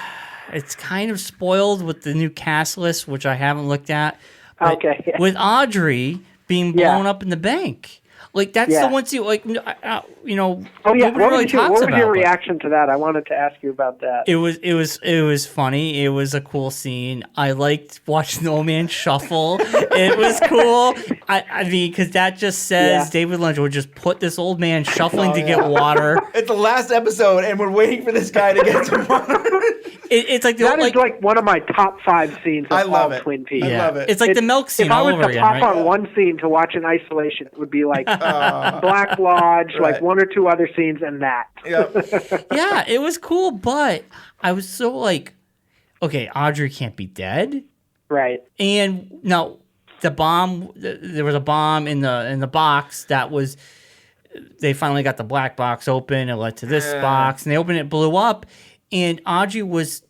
spoiled with the new cast list, which I haven't looked at. But with Audrey being blown up in the bank. Like, that's the one scene, like, you know, nobody really talks about. What was your reaction to that? I wanted to ask you about that. It was funny. It was a cool scene. I liked watching the old man shuffle. It was cool. I mean, because that just says David Lynch would just put this old man shuffling to get water. It's the last episode, and we're waiting for this guy to get some water. It's like that is like one of my top 5 scenes of all Twin Peaks. I love it. It's like the milk scene all over again. If I was to pop on one scene to watch in isolation, it would be like Black Lodge, like one or two other scenes, and that. Yeah, it was cool, but I was so like, okay, Audrey can't be dead, right? And no, the bomb. There was a bomb in the box that was. They finally got the black box open. It led to this box, and they opened it, blew up. And Audrey she was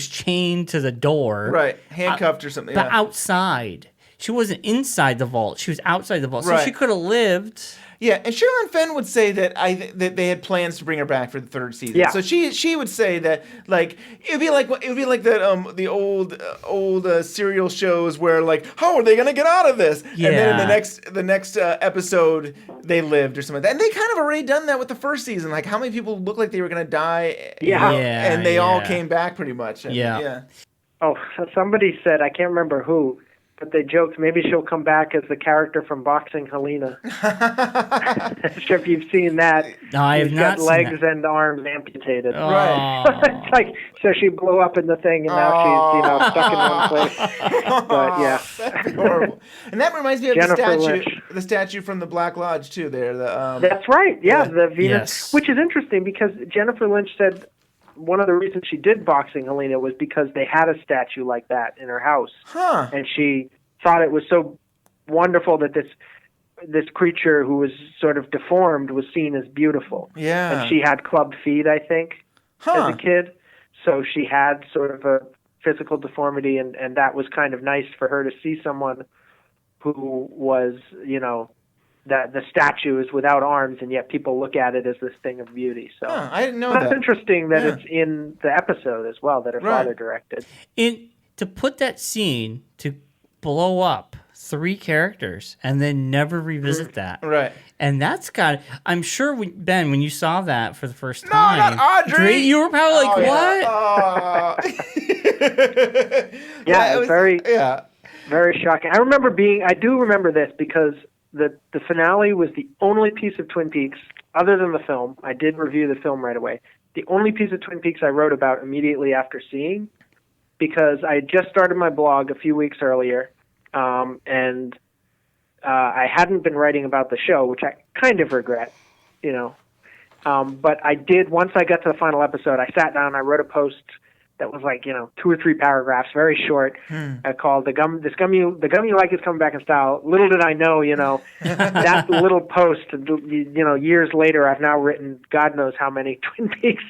chained to the door. Right. Handcuffed or something. But outside. She wasn't inside the vault. She was outside the vault. So she could have lived. Yeah, and Sherilyn Fenn would say that that they had plans to bring her back for the 3rd season. Yeah. So she would say that, like, it would be like that the old serial shows where, like, how are they gonna get out of this? Yeah. And then in the next episode they lived or something like that. And they kind of already done that with the 1st season. Like, how many people looked like they were gonna die? And they all came back pretty much. And, Oh, somebody said, I can't remember who, but they joked maybe she'll come back as the character from Boxing Helena. I'm sure if you've seen that. No, I have not seen legs that. and arms amputated. Oh. Right. It's like, so she blew up in the thing, and now she's stuck in one place. But yeah, that'd be horrible. And that reminds me of the statue from the Black Lodge too. There, that's right. Yeah, the Venus, which is interesting because Jennifer Lynch said one of the reasons she did Boxing Helena was because they had a statue like that in her house. And she thought it was so wonderful that this creature who was sort of deformed was seen as beautiful. Yeah. And she had clubbed feet, I think, as a kid. So she had sort of a physical deformity, and that was kind of nice for her to see someone who was, that the statue is without arms, and yet people look at it as this thing of beauty. So I didn't know that. That's interesting that it's in the episode as well that her father directed. And to put that scene to blow up 3 characters and then never revisit that. Right. And that's I'm sure, Ben, when you saw that for the first time. No, not Audrey! You were probably like, what? It was very shocking. I do remember this because the finale was the only piece of Twin Peaks, other than the film. I did review the film right away. The only piece of Twin Peaks I wrote about immediately after seeing, because I had just started my blog a few weeks earlier, and I hadn't been writing about the show, which I kind of regret, But I did, once I got to the final episode, I sat down and I wrote a post that was like, 2 or 3 paragraphs, very short, called the gum you like is coming back in style. Little did I know, that little post, years later, I've now written God knows how many Twin Peaks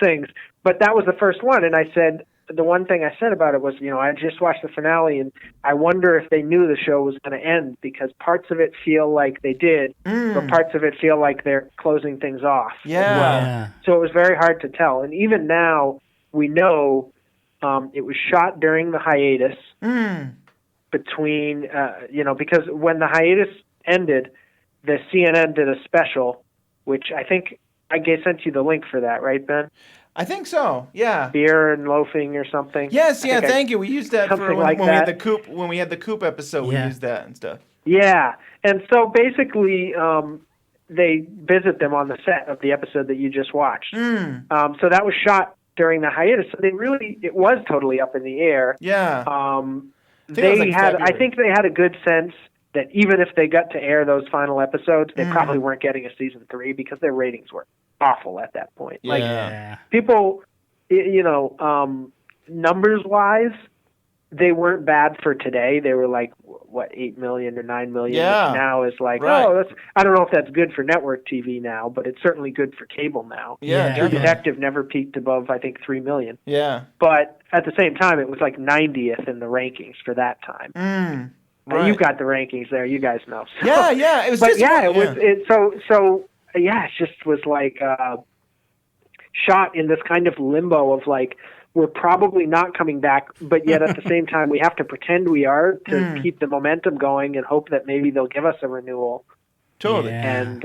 things. But that was the first one. And I said, the one thing I said about it was, I just watched the finale and I wonder if they knew the show was going to end, because parts of it feel like they did, but parts of it feel like they're closing things off. Yeah. So it was very hard to tell. And even now, we know it was shot during the hiatus, between, because when the hiatus ended, the CNN did a special, which I think I sent you the link for that, right, Ben? I think so. Yeah. Beer and loafing or something. Yes. Yeah. Thank you. We used that for something when, like when we had that. the coop. When we had the coop episode, we used that and stuff. Yeah, and so basically, they visit them on the set of the episode that you just watched. So that was shot during the hiatus. So it was totally up in the air. Yeah. I think they had a good sense that even if they got to air those final episodes, they probably weren't getting a season 3 because their ratings were awful at that point. Yeah. Like people, numbers wise, they weren't bad for today. They were like, 8 million or 9 million, Yeah. which now is like, I don't know if that's good for network TV now, but it's certainly good for cable now. Yeah. True Detective never peaked above, I think, 3 million. Yeah. But at the same time, it was like 90th in the rankings for that time. Right. You've got the rankings there. You guys know. So, Yeah. It was but just it just was like shot in this kind of limbo of like, we're probably not coming back, but yet at the same time, we have to pretend we are to keep the momentum going and hope that maybe they'll give us a renewal. Totally. Yeah. And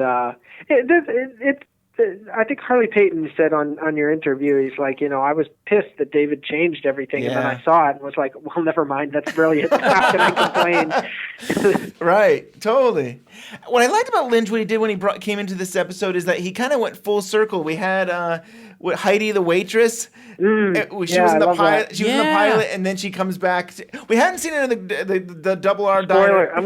I think Harley Payton said on your interview, he's like, I was pissed that David changed everything, and then I saw it and was like, well, never mind, that's brilliant. How can I complain? Right, totally. What I liked about Lynch, what he did when he came into this episode, is that he kind of went full circle. We had Heidi the waitress. She was in the pilot. She was in the pilot, and then she comes back. We hadn't seen it in the Double R Spoiler. diner. I'm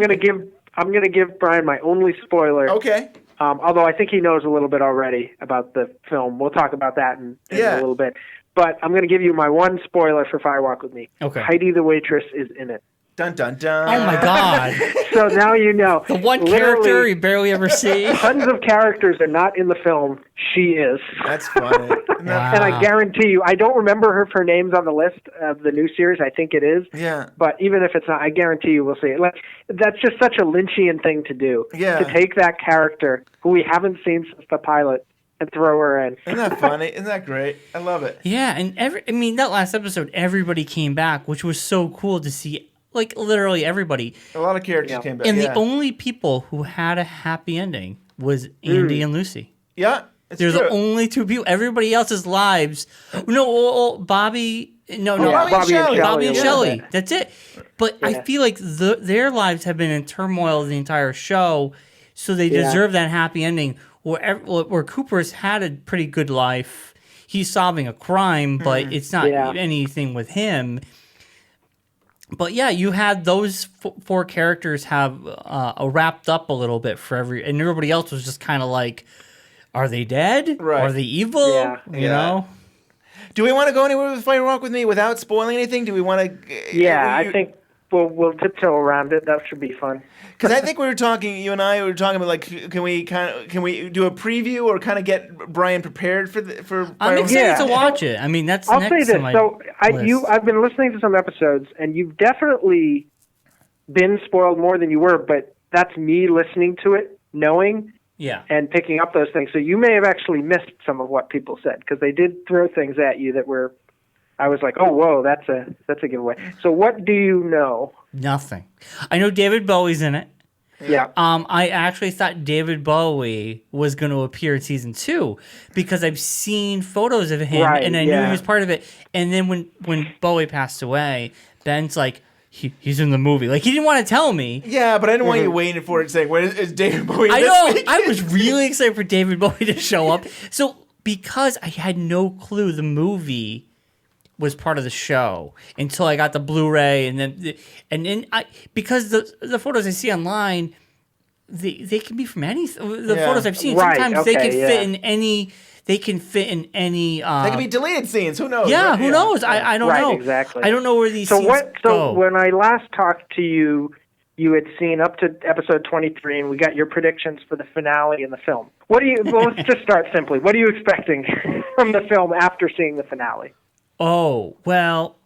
gonna give Bryon my only spoiler. Okay. Although I think he knows a little bit already about the film. We'll talk about that in a little bit. But I'm going to give you my one spoiler for Fire Walk with Me. Okay. Heidi the waitress is in it. Dun, dun, dun. Oh my God. So now you know. The one character you barely ever see. Tons of characters are not in the film. She is. That's funny. And I guarantee you, I don't remember if her name's on the list of the new series. I think it is. Yeah. But even if it's not, I guarantee you we'll see it. That's just such a Lynchian thing to do. Yeah. To take that character who we haven't seen since the pilot and throw her in. Isn't that funny? Isn't that great? I love it. Yeah, and that last episode, everybody came back, which was so cool to see. Like, literally everybody. A lot of characters came back. And the only people who had a happy ending was Andy and Lucy. Yeah, They're the only two people. Everybody else's lives. No, Bobby. No, Bobby and Shelley. That's it. But I feel like their lives have been in turmoil the entire show, so they deserve that happy ending. Where Cooper's had a pretty good life. He's solving a crime, but it's not anything with him. But yeah, you had those four characters have wrapped up a little bit and everybody else was just kind of like, are they dead? Right. Are they evil? Yeah. You know? Do we want to go anywhere with Fire Walk with Me without spoiling anything? Do we want to? Yeah, I think we'll tiptoe around it. That should be fun. Because I think you and I were talking about, like, can we do a preview or kind of get Bryon prepared for I'm excited to watch it. I mean, that's I'll next say to this. my So list. I've been listening to some episodes, and you've definitely been spoiled more than you were, but that's me listening to it, knowing and picking up those things. So you may have actually missed some of what people said, because they did throw things at you that were, I was like, oh, whoa, that's a giveaway. So what do you know? Nothing. I know David Bowie's in it. Yeah. I actually thought David Bowie was going to appear in season 2 because I've seen photos of him and I knew he was part of it. And then when Bowie passed away, Ben's like, he's in the movie. Like, he didn't want to tell me. Yeah, but I didn't want you waiting for it saying, "Where is David Bowie?" I know. I was really excited for David Bowie to show up. So because I had no clue the movie was part of the show until I got the Blu-ray, and then because the photos I see online, they can be from any photos I've seen. Sometimes they can fit in any. They can fit in any. They can be deleted scenes. Who knows? Yeah, who knows? I don't know. Exactly. I don't know where these scenes go. So when I last talked to you, you had seen up to episode 23, and we got your predictions for the finale in the film. Well, let's just start simply. What are you expecting from the film after seeing the finale? Oh, well,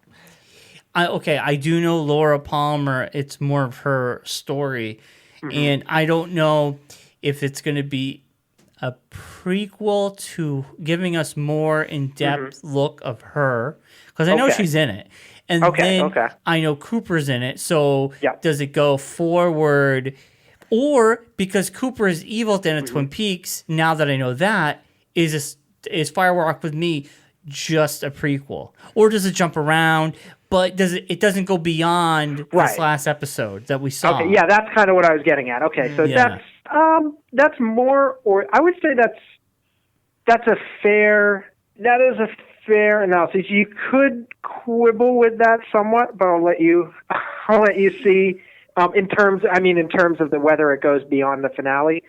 I do know Laura Palmer. It's more of her story. And I don't know if it's going to be a prequel to giving us more in-depth look of her. Because I know she's in it. and Okay, then I know Cooper's in it. So Yeah. does it go forward, or because Cooper is evil at the end of Twin Peaks? Now that I know that, is Fire Walk with Me just a prequel, or does it jump around? But it doesn't go beyond this last episode that we saw. Okay, yeah, that's kind of what I was getting at. Okay, so that's more, or I would say that is a fair analysis. You could quibble with that somewhat, but I'll let you see. In terms of whether it goes beyond the finale.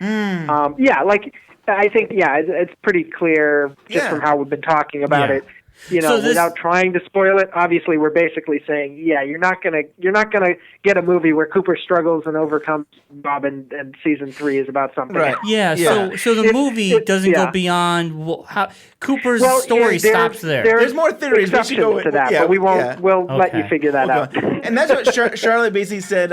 I think it's pretty clear just from how we've been talking about it. Without trying to spoil it, obviously we're basically saying, you're not gonna get a movie where Cooper struggles and overcomes Bob, and season 3 is about something. Right. else. Yeah. So the movie doesn't go beyond how Cooper's story stops there. There's more theories. Exceptions to that, but we won't. We'll let you figure that out. And that's what Charlotte basically said.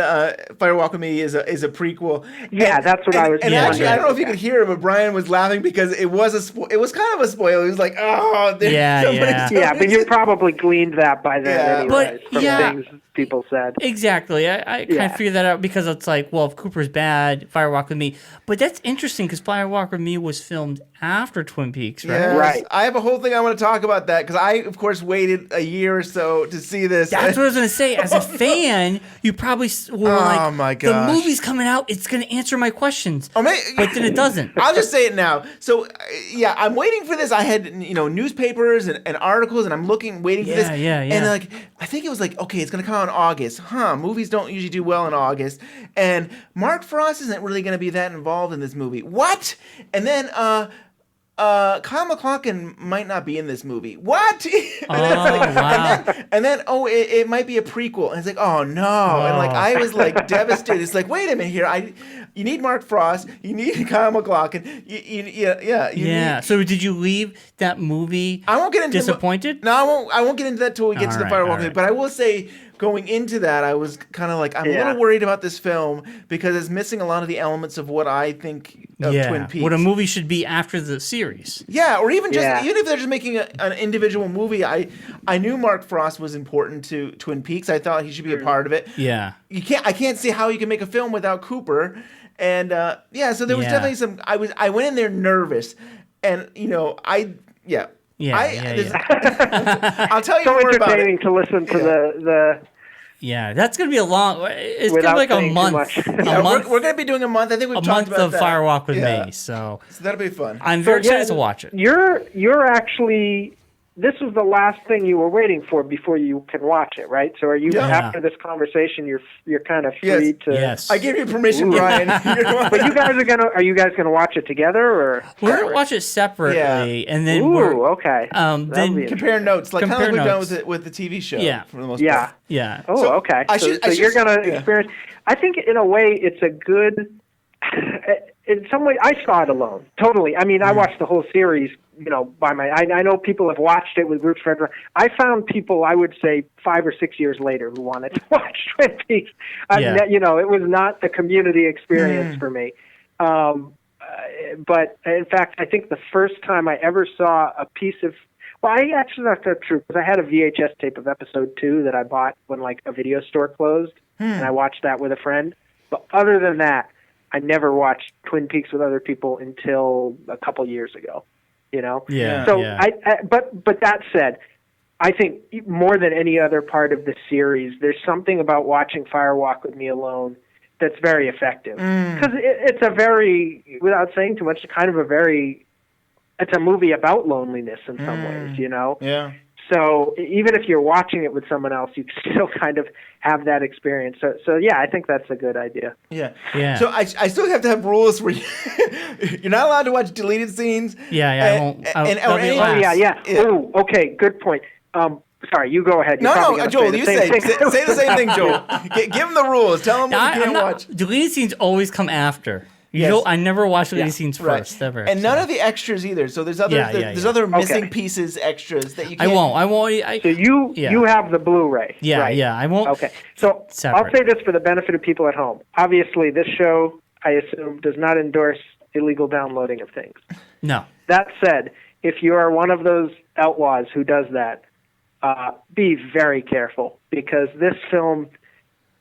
Fire Walk with Me is a prequel. Yeah, that's what I was. And actually, I don't know if you could hear it, but Bryon was laughing because it was kind of a spoiler. He was like, "Oh, yeah, but you probably gleaned that by then anyway, from things people said. Exactly. I kind of figured that out because it's like, well, if Cooper's bad, Fire Walk with Me. But that's interesting because Fire Walk with Me was filmed after Twin Peaks, right? Yes. Right. I have a whole thing I want to talk about that because I, of course, waited a year or so to see this. That's what I was going to say. As a fan, you probably were like, my gosh, the movie's coming out. It's going to answer my questions. But then it doesn't. I'll just say it now. So, I'm waiting for this. I had, newspapers and articles, and I'm waiting for this. Yeah. And I think it was okay, it's going to come out in August. Movies don't usually do well in August. And Mark Frost isn't really going to be that involved in this movie. What? And then, Kyle MacLachlan might not be in this movie. What? Wow. And then it might be a prequel. And it's like, oh no. And I was devastated. It's like, wait a minute here. You need Mark Frost. You need Kyle MacLachlan. So did you leave that movie I won't get into disappointed? No, I won't get into that till we get to the Fire Walk. But I will say, going into that, I was kind of I'm a little worried about this film because it's missing a lot of the elements of what I think of Twin Peaks. What a movie should be after the series. Yeah, or even if they're just making an individual movie. I knew Mark Frost was important to Twin Peaks. I thought he should be a part of it. Yeah. I can't see how you can make a film without Cooper. And so there was definitely some. I went in there nervous, and I'll tell you so more about it. entertaining to listen to the. Yeah, that's gonna be a long. It's gonna be a month. We're gonna be doing a month. I think we've talked about that. A month of Fire Walk with Me. So that'll be fun. I'm very excited to watch it. You're actually. This was the last thing you were waiting for before you can watch it, right? So are you after this conversation? You're kind of free to. Yes. I gave you permission, Bryon. But are you guys gonna watch it together or? We're gonna watch it separately, and then okay. Then compare notes, kind of like we've done with the TV show. Yeah. For the most part. Yeah. Oh, okay. So you're gonna experience. I think in a way it's a good. In some way, I saw it alone. Totally. I mean, I watched the whole series. I know people have watched it with groups. I found people, I would say, 5 or 6 years later who wanted to watch Twin Peaks. It was not a community experience for me. But in fact, I think the first time I ever saw a piece of, that's not true because I had a VHS tape of episode 2 that I bought when a video store closed, and I watched that with a friend. But other than that, I never watched Twin Peaks with other people until a couple years ago. Yeah. So but that said, I think more than any other part of the series, there's something about watching Fire Walk with Me alone that's very effective because it's a very, without saying too much, it's a movie about loneliness in some ways. Yeah. So even if you're watching it with someone else, you still kind of have that experience. So I think that's a good idea. Yeah. So I still have to have rules where you're not allowed to watch deleted scenes. I won't. Oh, okay. Good point. Sorry, you go ahead. No, Joel, you say the same thing, Joel. Give them the rules. Tell them what you can't watch. Deleted scenes always come after. I never watched deleted scenes first, ever. And none of the extras either. So there's other missing pieces, extras that you can't. I won't. So you have the Blu-ray. Yeah, right? I won't. Okay. So I'll say this for the benefit of people at home. Obviously, this show, I assume, does not endorse illegal downloading of things. No. That said, if you are one of those outlaws who does that, be very careful because this film,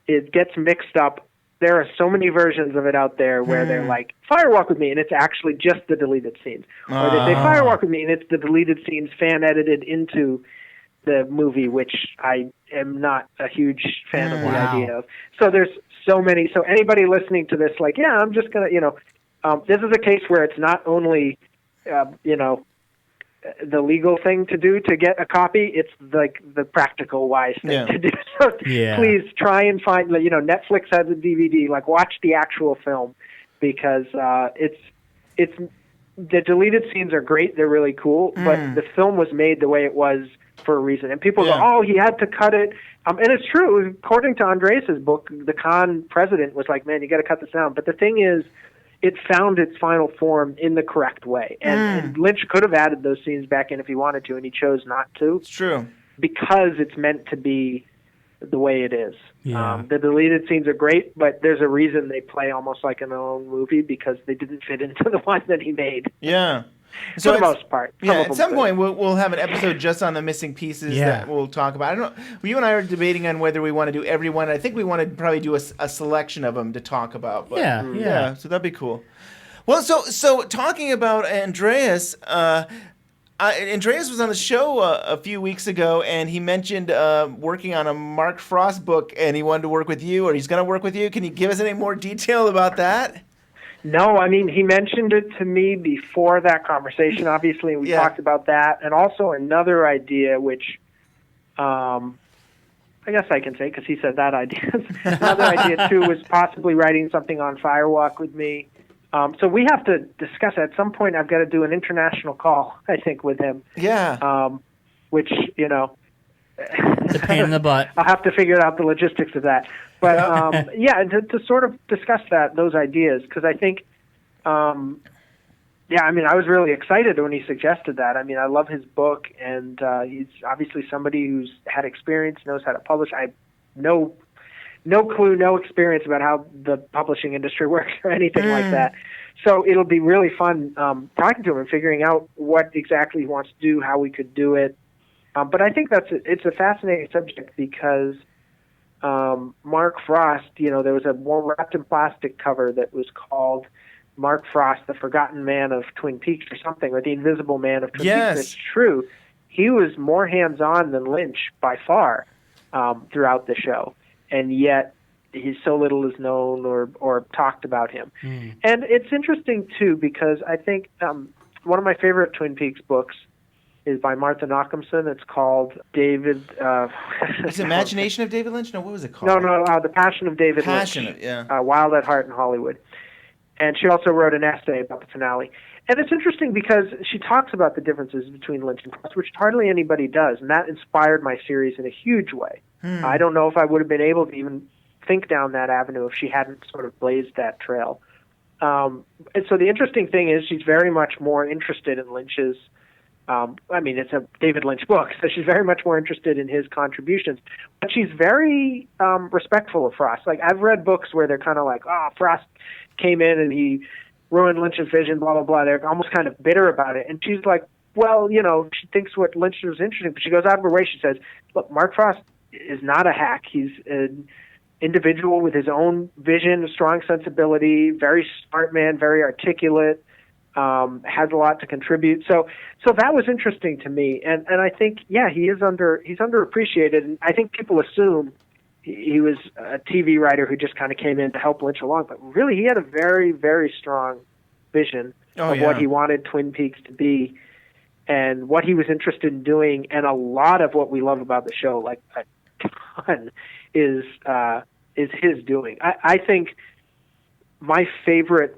it gets mixed up. There are so many versions of it out there where they're like, Fire Walk With Me, and it's actually just the deleted scenes. Or they say, Fire Walk With Me, and it's the deleted scenes fan-edited into the movie, which I am not a huge fan of the idea of. So there's so many. So anybody listening to this, like, yeah, I'm just going to, this is a case where it's not only, the legal thing to do to get a copy, it's like the practical wise thing to do. So please try and find, Netflix has a DVD, like watch the actual film, because it's the deleted scenes are great, they're really cool, but the film was made the way it was for a reason. And people go, oh, he had to cut it. And it's true. According to Andreas' book, the Khan president was like, man, you got to cut this down. But the thing is, it found its final form in the correct way. And Lynch could have added those scenes back in if he wanted to, and he chose not to. It's true. Because it's meant to be the way it is. Yeah. The deleted scenes are great, but there's a reason they play almost like in their own movie, because they didn't fit into the one that he made. Yeah. So for the most part. At some point, we'll have an episode just on the missing pieces that we'll talk about. I don't know. You and I are debating on whether we want to do every one. I think we want to probably do a selection of them to talk about. But, yeah. So that'd be cool. Well, so talking about Andreas, Andreas was on the show a few weeks ago, and he mentioned working on a Mark Frost book, and he wanted to work with you, or he's going to work with you. Can you give us any more detail about that? No, I mean, he mentioned it to me before that conversation, obviously. We talked about that. And also another idea, which I guess I can say because he said that idea. Another idea, too, was possibly writing something on Firewalk with me. So we have to discuss it. At some point, I've got to do an international call, I think, with him. Yeah. Which, it's a pain in the butt. I'll have to figure out the logistics of that. But, to sort of discuss those ideas, because I think, I was really excited when he suggested that. I mean, I love his book, and he's obviously somebody who's had experience, knows how to publish. I have no clue, no experience about how the publishing industry works or anything like that. So it'll be really fun talking to him and figuring out what exactly he wants to do, how we could do it. But I think it's a fascinating subject because Mark Frost, there was a more wrapped in plastic cover that was called Mark Frost, the Forgotten Man of Twin Peaks or something, or the Invisible Man of Twin Peaks. It's true. He was more hands-on than Lynch by far throughout the show, and yet so little is known or talked about him. And it's interesting, too, because I think one of my favorite Twin Peaks books is by Martha Nachemson. It's called David... Is it Imagination of David Lynch? No, what was it called? No, The Passion of David Lynch. Wild at Heart in Hollywood. And she also wrote an essay about the finale. And it's interesting because she talks about the differences between Lynch and Frost, which hardly anybody does, and that inspired my series in a huge way. I don't know if I would have been able to even think down that avenue if she hadn't sort of blazed that trail. And so the interesting thing is she's very much more interested in Lynch's it's a David Lynch book, so she's very much more interested in his contributions. But she's very respectful of Frost. Like, I've read books where they're kind of like, oh, Frost came in and he ruined Lynch's vision, blah, blah, blah. They're almost kind of bitter about it. And she's like, well, she thinks what Lynch was interesting. But she goes out of her way. She says, look, Mark Frost is not a hack. He's an individual with his own vision, a strong sensibility, very smart man, very articulate. Has a lot to contribute. So that was interesting to me. And I think, he's underappreciated. And I think people assume he was a TV writer who just kind of came in to help Lynch along. But really, he had a very, very strong vision of what he wanted Twin Peaks to be and what he was interested in doing. And a lot of what we love about the show, like a ton, is his doing. I think my favorite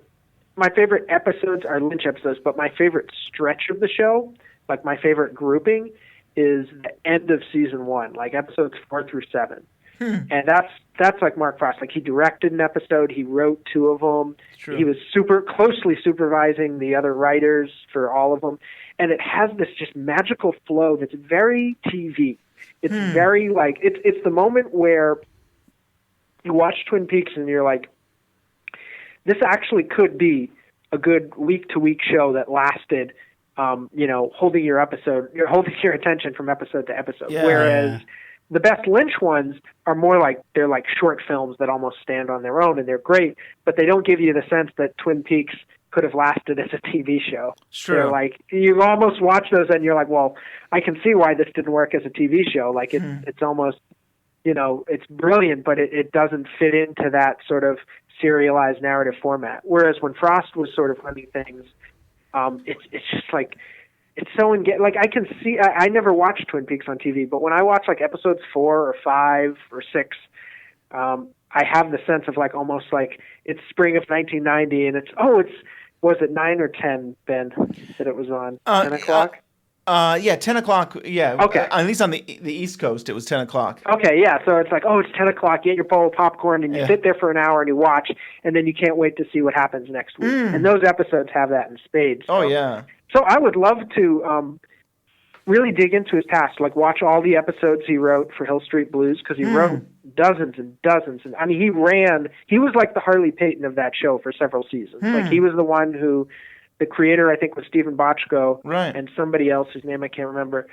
episodes are Lynch episodes, but my favorite stretch of the show, like my favorite grouping, is the end of season 1, like episodes 4 through 7. And that's like Mark Frost. Like, he directed an episode, he wrote 2 of them. He was super closely supervising the other writers for all of them. And it has this just magical flow that's very TV. It's very like, it's the moment where you watch Twin Peaks and you're like, this actually could be a good week-to-week show that lasted, holding your attention from episode to episode. Whereas the best Lynch ones are more like they're like short films that almost stand on their own, and they're great, but they don't give you the sense that Twin Peaks could have lasted as a TV show. Sure. They're like, you almost watch those and you're like, well, I can see why this didn't work as a TV show. Like it's almost, it's brilliant, but it doesn't fit into that sort of serialized narrative format. Whereas when Frost was sort of running things, it's just like, it's so like I can see. I never watched Twin Peaks on TV, but when I watch like episodes 4 or 5 or 6, I have the sense of like almost like it's spring of 1990, and was it 9 or 10, Ben, that it was on 10 o'clock? Yeah, 10 o'clock. Yeah. Okay. At least on the East Coast, it was 10 o'clock. Okay, yeah. So it's like, it's 10 o'clock. You get your bowl of popcorn, and you sit there for an hour, and you watch, and then you can't wait to see what happens next week. And those episodes have that in spades. So. Oh, yeah. So I would love to really dig into his past, like watch all the episodes he wrote for Hill Street Blues, because he wrote dozens and dozens. And I mean, he was like the Harley Payton of that show for several seasons. Like he was the one who, the creator, I think, was Stephen Bochco, right, and somebody else whose name I can't remember.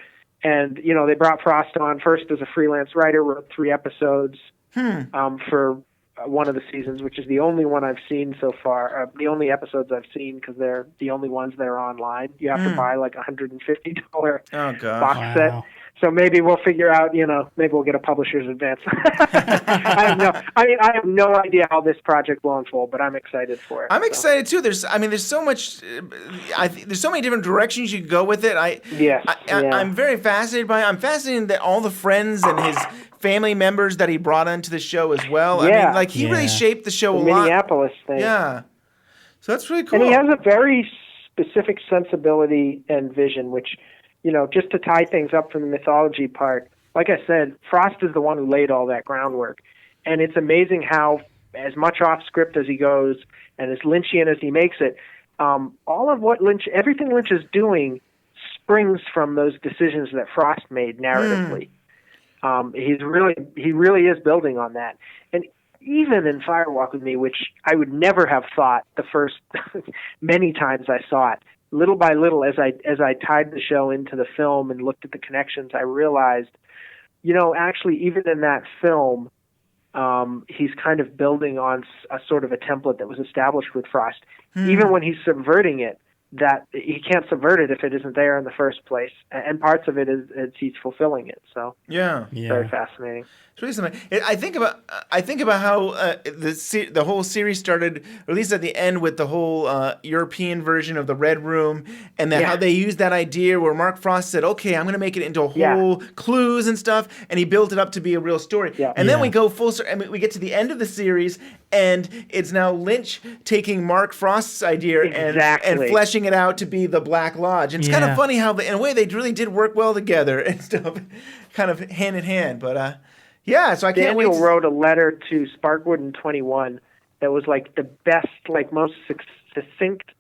And, they brought Frost on first as a freelance writer, wrote 3 episodes for one of the seasons, which is the only one I've seen so far. The only episodes I've seen, because they're the only ones that are online. You have to buy like $150 box set. So maybe we'll figure out, maybe we'll get a publisher's advance. I have no idea how this project will unfold, but I'm excited for it. I'm excited too. There's so much. There's so many different directions you could go with it. I'm very fascinated by it. I'm fascinated that all the friends and his family members that he brought onto the show as well. Yeah. I mean, like he really shaped the show a lot. Minneapolis thing. Yeah. So that's really cool. And he has a very specific sensibility and vision, which, just to tie things up from the mythology part, like I said, Frost is the one who laid all that groundwork. And it's amazing how, as much off script as he goes and as Lynchian as he makes it, all of what everything Lynch is doing springs from those decisions that Frost made narratively. He really is building on that. And even in Firewalk with Me, which I would never have thought the first many times I saw it, little by little, as I tied the show into the film and looked at the connections, I realized, actually, even in that film, he's kind of building on a sort of a template that was established with Frost. Even when he's subverting it, that he can't subvert it if it isn't there in the first place, and parts of it is he's fulfilling it. So very fascinating. It's really something. I think about how the whole series started, or at least at the end, with the whole European version of the Red Room, and how they used that idea where Mark Frost said, "Okay, I'm going to make it into a whole clues and stuff," and he built it up to be a real story. And then we go full circle, and we get to the end of the series, and it's now Lynch taking Mark Frost's idea and fleshing it out to be the Black Lodge. And it's kind of funny how, in a way, they really did work well together and stuff, kind of hand in hand. But so I can't wait. Daniel wrote a letter to Sparkwood in 21 that was like the best, like most succinct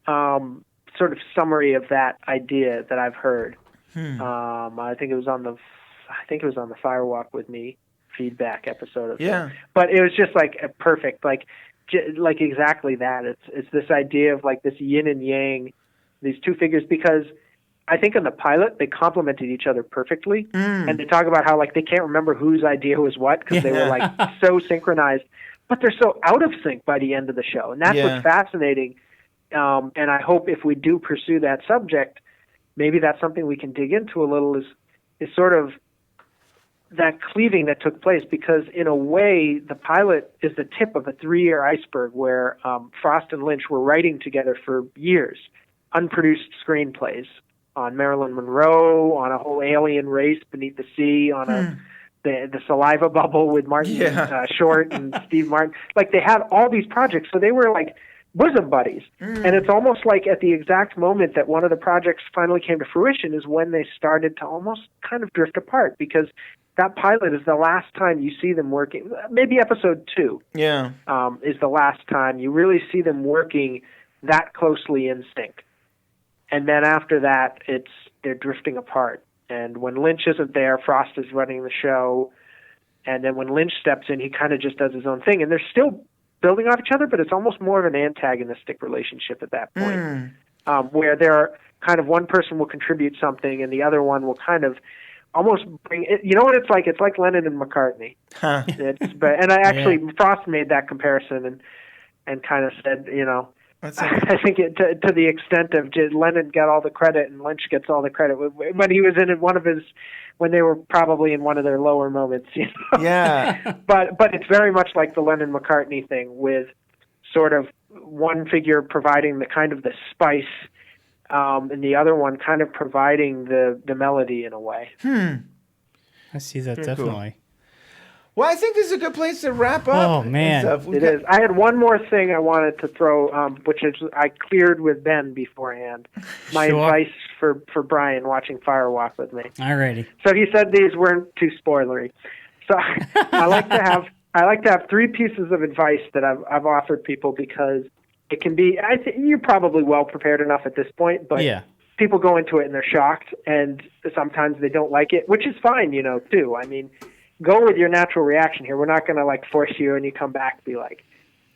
sort of summary of that idea that I've heard. I think it was on the Firewalk with Me feedback episode of it. But it was just like a perfect, like exactly that. It's this idea of like this yin and yang, these two figures, because I think in the pilot they complemented each other perfectly, and they talk about how like they can't remember whose idea was what because they were like so synchronized, but they're so out of sync by the end of the show, and that's what's fascinating. And I hope if we do pursue that subject, maybe that's something we can dig into a little, is sort of that cleaving that took place, because in a way the pilot is the tip of a 3-year iceberg where Frost and Lynch were writing together for years, unproduced screenplays on Marilyn Monroe, on a whole alien race beneath the sea, on the saliva bubble with Martin Short and Steve Martin. Like they had all these projects, so they were like bosom buddies. And it's almost like at the exact moment that one of the projects finally came to fruition is when they started to almost kind of drift apart, because that pilot is the last time you see them working. Maybe episode 2 is the last time you really see them working that closely in sync. And then after that, they're drifting apart. And when Lynch isn't there, Frost is running the show. And then when Lynch steps in, he kind of just does his own thing. And they're still building off each other, but it's almost more of an antagonistic relationship at that point, where they're kind of one person will contribute something and the other one will kind of almost bring it. You know what it's like? It's like Lennon and McCartney. Huh. And I actually Frost made that comparison and kind of said, I think to the extent of Lennon got all the credit and Lynch gets all the credit, but he was in when they were probably in one of their lower moments. Yeah. But it's very much like the Lennon McCartney thing, with sort of one figure providing the kind of the spice, and the other one kind of providing the melody in a way. I see that Very cool. definitely. Well, I think this is a good place to wrap up. Oh, man. It is. I had one more thing I wanted to throw, which is I cleared with Ben beforehand. My Sure. advice for Bryon watching Firewalk with me. Alrighty. So he said these weren't too spoilery. So I like to have 3 pieces of advice that I've offered people, because it can be. I think you're probably well prepared enough at this point, but Yeah. people go into it and they're shocked, and sometimes they don't like it, which is fine, too. I mean, go with your natural reaction here. We're not going to force you and you come back and be like,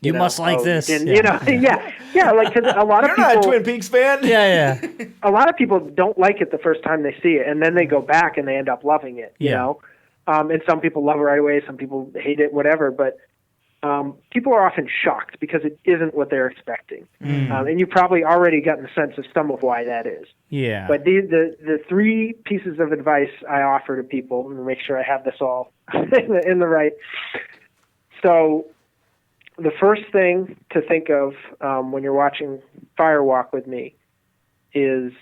You must like this. yeah, like, 'cause a lot of You're people, not a Twin Peaks fan. Yeah. a lot of people don't like it the first time they see it, and then they go back and they end up loving it. You know, and some people love it right away, some people hate it, whatever. But people are often shocked because it isn't what they're expecting, and you've probably already gotten a sense of some of why that is. Yeah. But the 3 pieces of advice I offer to people, and make sure I have this all in the right. So the first thing to think of when you're watching Firewalk with me is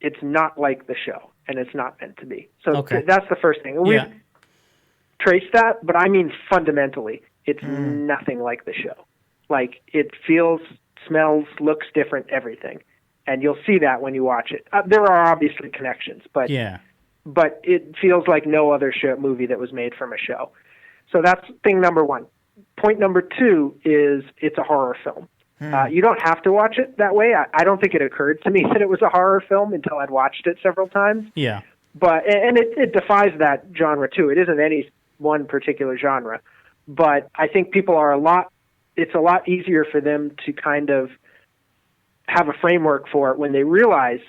it's not like the show, and it's not meant to be. So that's the first thing. And we've traced that, but I mean fundamentally, it's nothing like the show. Like, it feels, smells, looks different, everything. And you'll see that when you watch it. There are obviously connections, but it feels like no other movie that was made from a show. So that's thing number 1. Point number 2 is it's a horror film. You don't have to watch it that way. I don't think it occurred to me that it was a horror film until I'd watched it several times. Yeah. But it defies that genre too. It isn't any one particular genre. But I think people are it's a lot easier for them to kind of have a framework for it when they realize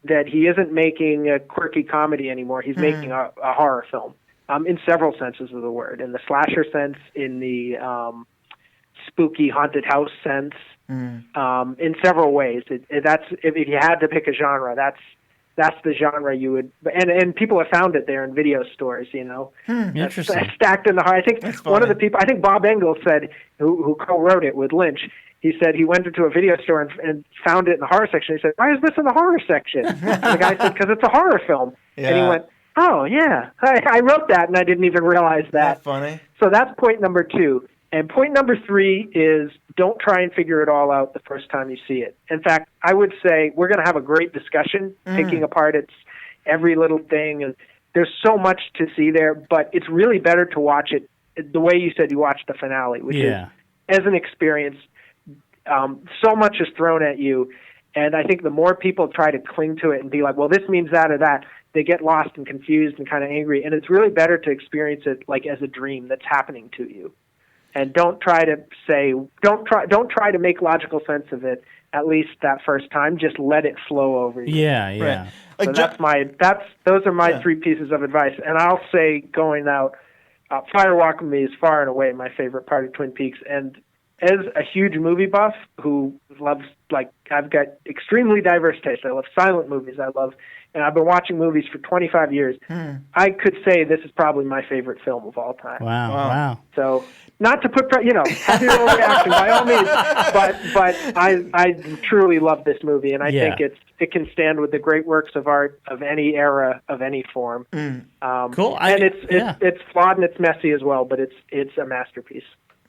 that he isn't making a quirky comedy anymore. He's making a horror film, in several senses of the word. In the slasher sense, in the spooky haunted house sense, in several ways. That's if you had to pick a genre, that's the genre you would. And people have found it there in video stores. Interesting. Stacked in the heart. I think one of the people. I think Bob Engel said, who co-wrote it with Lynch. He said he went into a video store and found it in the horror section. He said, "Why is this in the horror section?" And the guy said, "Because it's a horror film." Yeah. And he went, "Oh yeah, I wrote that and I didn't even realize that." That's funny. So that's point number 2. And point number 3 is don't try and figure it all out the first time you see it. In fact, I would say we're going to have a great discussion picking apart its every little thing. And there's so much to see there, but it's really better to watch it the way you said you watched the finale, which is as an experience. So much is thrown at you. And I think the more people try to cling to it and be like, well, this means that or that, they get lost and confused and kind of angry. And it's really better to experience it like as a dream that's happening to you. And don't try to make logical sense of it, at least that first time. Just let it flow over you. Yeah. Right. So those are my 3 pieces of advice. And I'll say, going out, Firewalk with me is far and away my favorite part of Twin Peaks. And as a huge movie buff who loves, I've got extremely diverse taste. I love silent movies. And I've been watching movies for 25 years. I could say this is probably my favorite film of all time. Wow. So, not to put, have your own reaction by all means, but I truly love this movie, and I think it can stand with the great works of art of any era, of any form. Cool. And it's flawed and it's messy as well, but it's a masterpiece.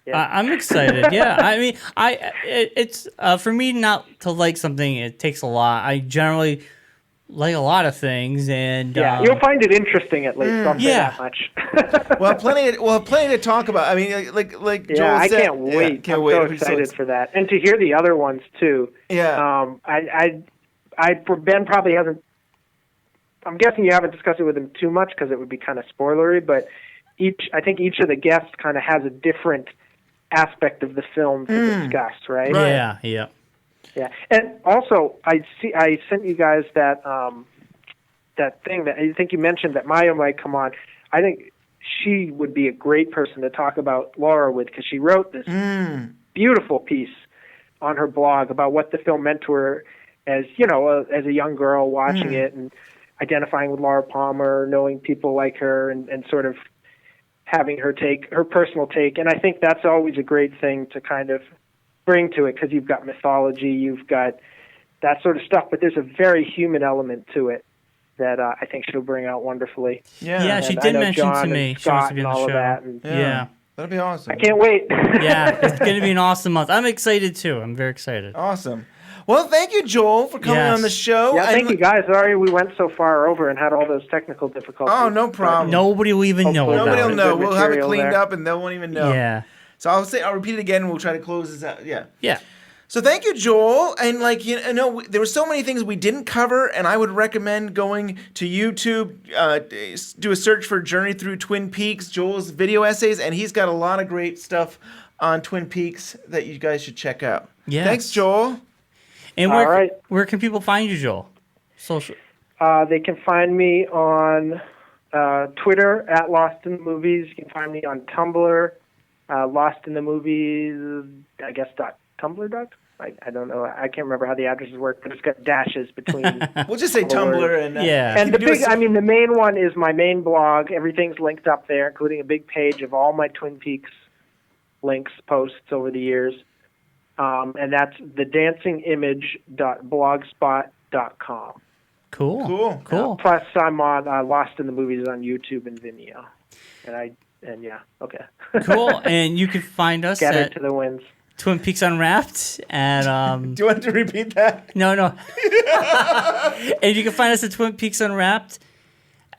Yeah. I'm excited. Yeah, I mean, it's for me not to like something. It takes a lot. I generally like a lot of things, and you'll find it interesting at least. Don't say that much. Well, plenty to talk about. I mean, like Joel said, I can't wait. I'm so excited for that, and to hear the other ones too. Yeah. Ben probably hasn't. I'm guessing you haven't discussed it with him too much because it would be kind of spoilery. But I think each of the guests kind of has a different aspect of the film to discuss, right? Yeah. And also, I sent you guys that that thing that I think you mentioned that Maya might come on. I think she would be a great person to talk about Laura with, because she wrote this beautiful piece on her blog about what the film meant to her as, as a young girl watching it and identifying with Laura Palmer, knowing people like her, and sort of having her personal take. And I think that's always a great thing to kind of bring to it, because you've got mythology, you've got that sort of stuff, but there's a very human element to it that I think she'll bring out wonderfully. Yeah, she did mention John to me and she wants to Scott be and on the all show. of that. And Yeah. That'll be awesome. I can't wait. Yeah, it's going to be an awesome month. I'm excited too. I'm very excited. Awesome. Well, thank you, Joel, for coming on the show. Yeah, thank you, guys. Sorry we went so far over and had all those technical difficulties. Oh, no problem. Nobody will even know about Nobody will it. know. We'll have it material cleaned there. up, and they won't even know. Yeah. So I'll repeat it again, and we'll try to close this out. Yeah. Yeah. So thank you, Joel. And there were so many things we didn't cover, and I would recommend going to YouTube, do a search for Journey Through Twin Peaks, Joel's video essays, and he's got a lot of great stuff on Twin Peaks that you guys should check out. Yes. Thanks, Joel. And All right. where can people find you, Joel? Social. They can find me on Twitter at Lost in the Movies. You can find me on Tumblr, Lost in the Movies, I guess, .tumblr. I don't know. I can't remember how the addresses work, but it's got dashes between. We'll just say Tumblr and Yeah. And the main one is my main blog. Everything's linked up there, including a big page of all my Twin Peaks links, posts over the years. And that's thedancingimage.blogspot.com. Cool. Plus, I'm on Lost in the Movies on YouTube and Vimeo. Okay. Cool. And you can find us Get at it to the wins. Twin Peaks Unwrapped. And do you want to repeat that? No. And you can find us at Twin Peaks Unwrapped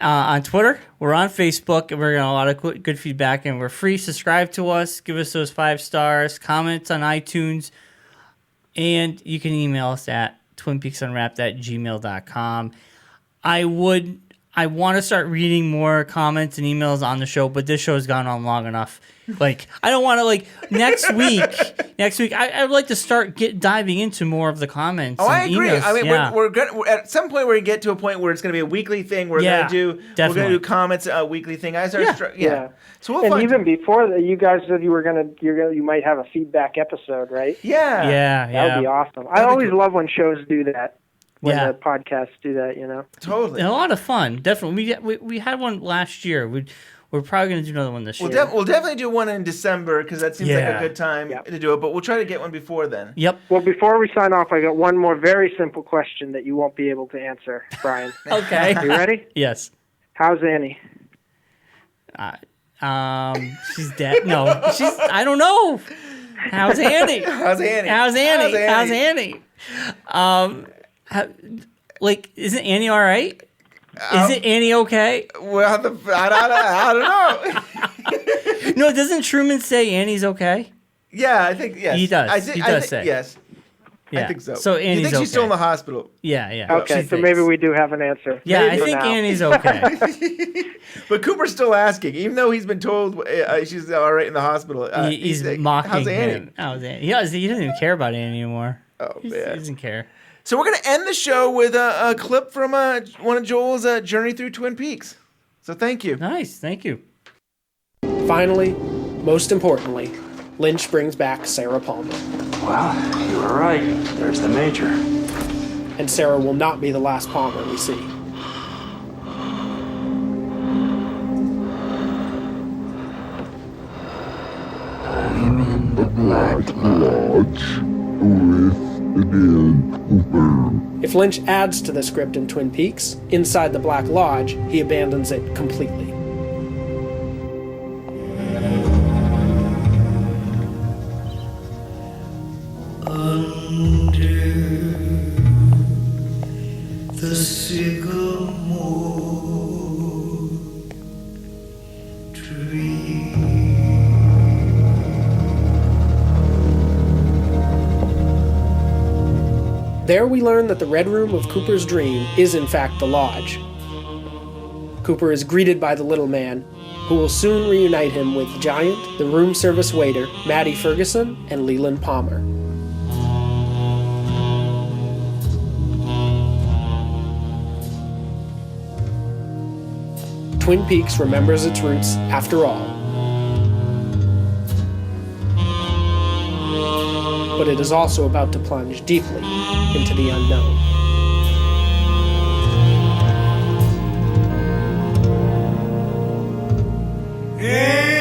on Twitter. We're on Facebook, and we're getting a lot of good feedback. And we're free. Subscribe to us. Give us those 5 stars. Comments on iTunes. And you can email us at twinpeaksunwrapped@gmail.com. I want to start reading more comments and emails on the show, but this show has gone on long enough. Like, I don't want to, next week, I would like to start diving into more of the comments. Oh, I and agree. emails. I mean, Yeah. we're at some point we're going to get to a point where it's going to be a weekly thing. We're going to do comments a weekly thing. Yeah. So we'll and find even before that, you guys said you might have a feedback episode, right? Yeah. That would be awesome. I always love when shows do that. When Yeah. the podcasts do that, Totally. A lot of fun, definitely. We had one last year. We're probably going to do another one this year. We'll definitely do one in December, because that seems like a good time to do it. But we'll try to get one before then. Yep. Well, before we sign off, I got one more very simple question that you won't be able to answer, Bryon. Okay. You ready? Yes. How's Annie? She's dead. No, I don't know. How's Annie? How's Annie? Isn't Annie all right? Is it Annie okay? Well, I don't know. No, doesn't Truman say Annie's okay? Yeah, I think yes. He does. I He does say. yes. Yeah. I think so. So Annie's you think she's still in the hospital? Yeah. Okay, She so thinks. maybe we do have an answer. Yeah, Maybe I think now. Annie's okay. But Cooper's still asking, even though he's been told she's all right in the hospital. He's like, mocking How's Annie? him. How's Annie? He doesn't even care about Annie anymore. Oh, He man. doesn't care. So we're going to end the show with a clip from one of Joel's Journey Through Twin Peaks. So thank you. Nice. Thank you. Finally, most importantly, Lynch brings back Sarah Palmer. Well, you were right. There's the Major. And Sarah will not be the last Palmer we see. I'm in the Black Lodge with Cooper. If Lynch adds to the script in Twin Peaks, inside the Black Lodge, he abandons it completely. The sycamore tree. There we learn that the Red Room of Cooper's dream is in fact the Lodge. Cooper is greeted by the little man, who will soon reunite him with Giant, the room service waiter, Maddie Ferguson, and Leland Palmer. Twin Peaks remembers its roots after all. But it is also about to plunge deeply into the unknown. Hey!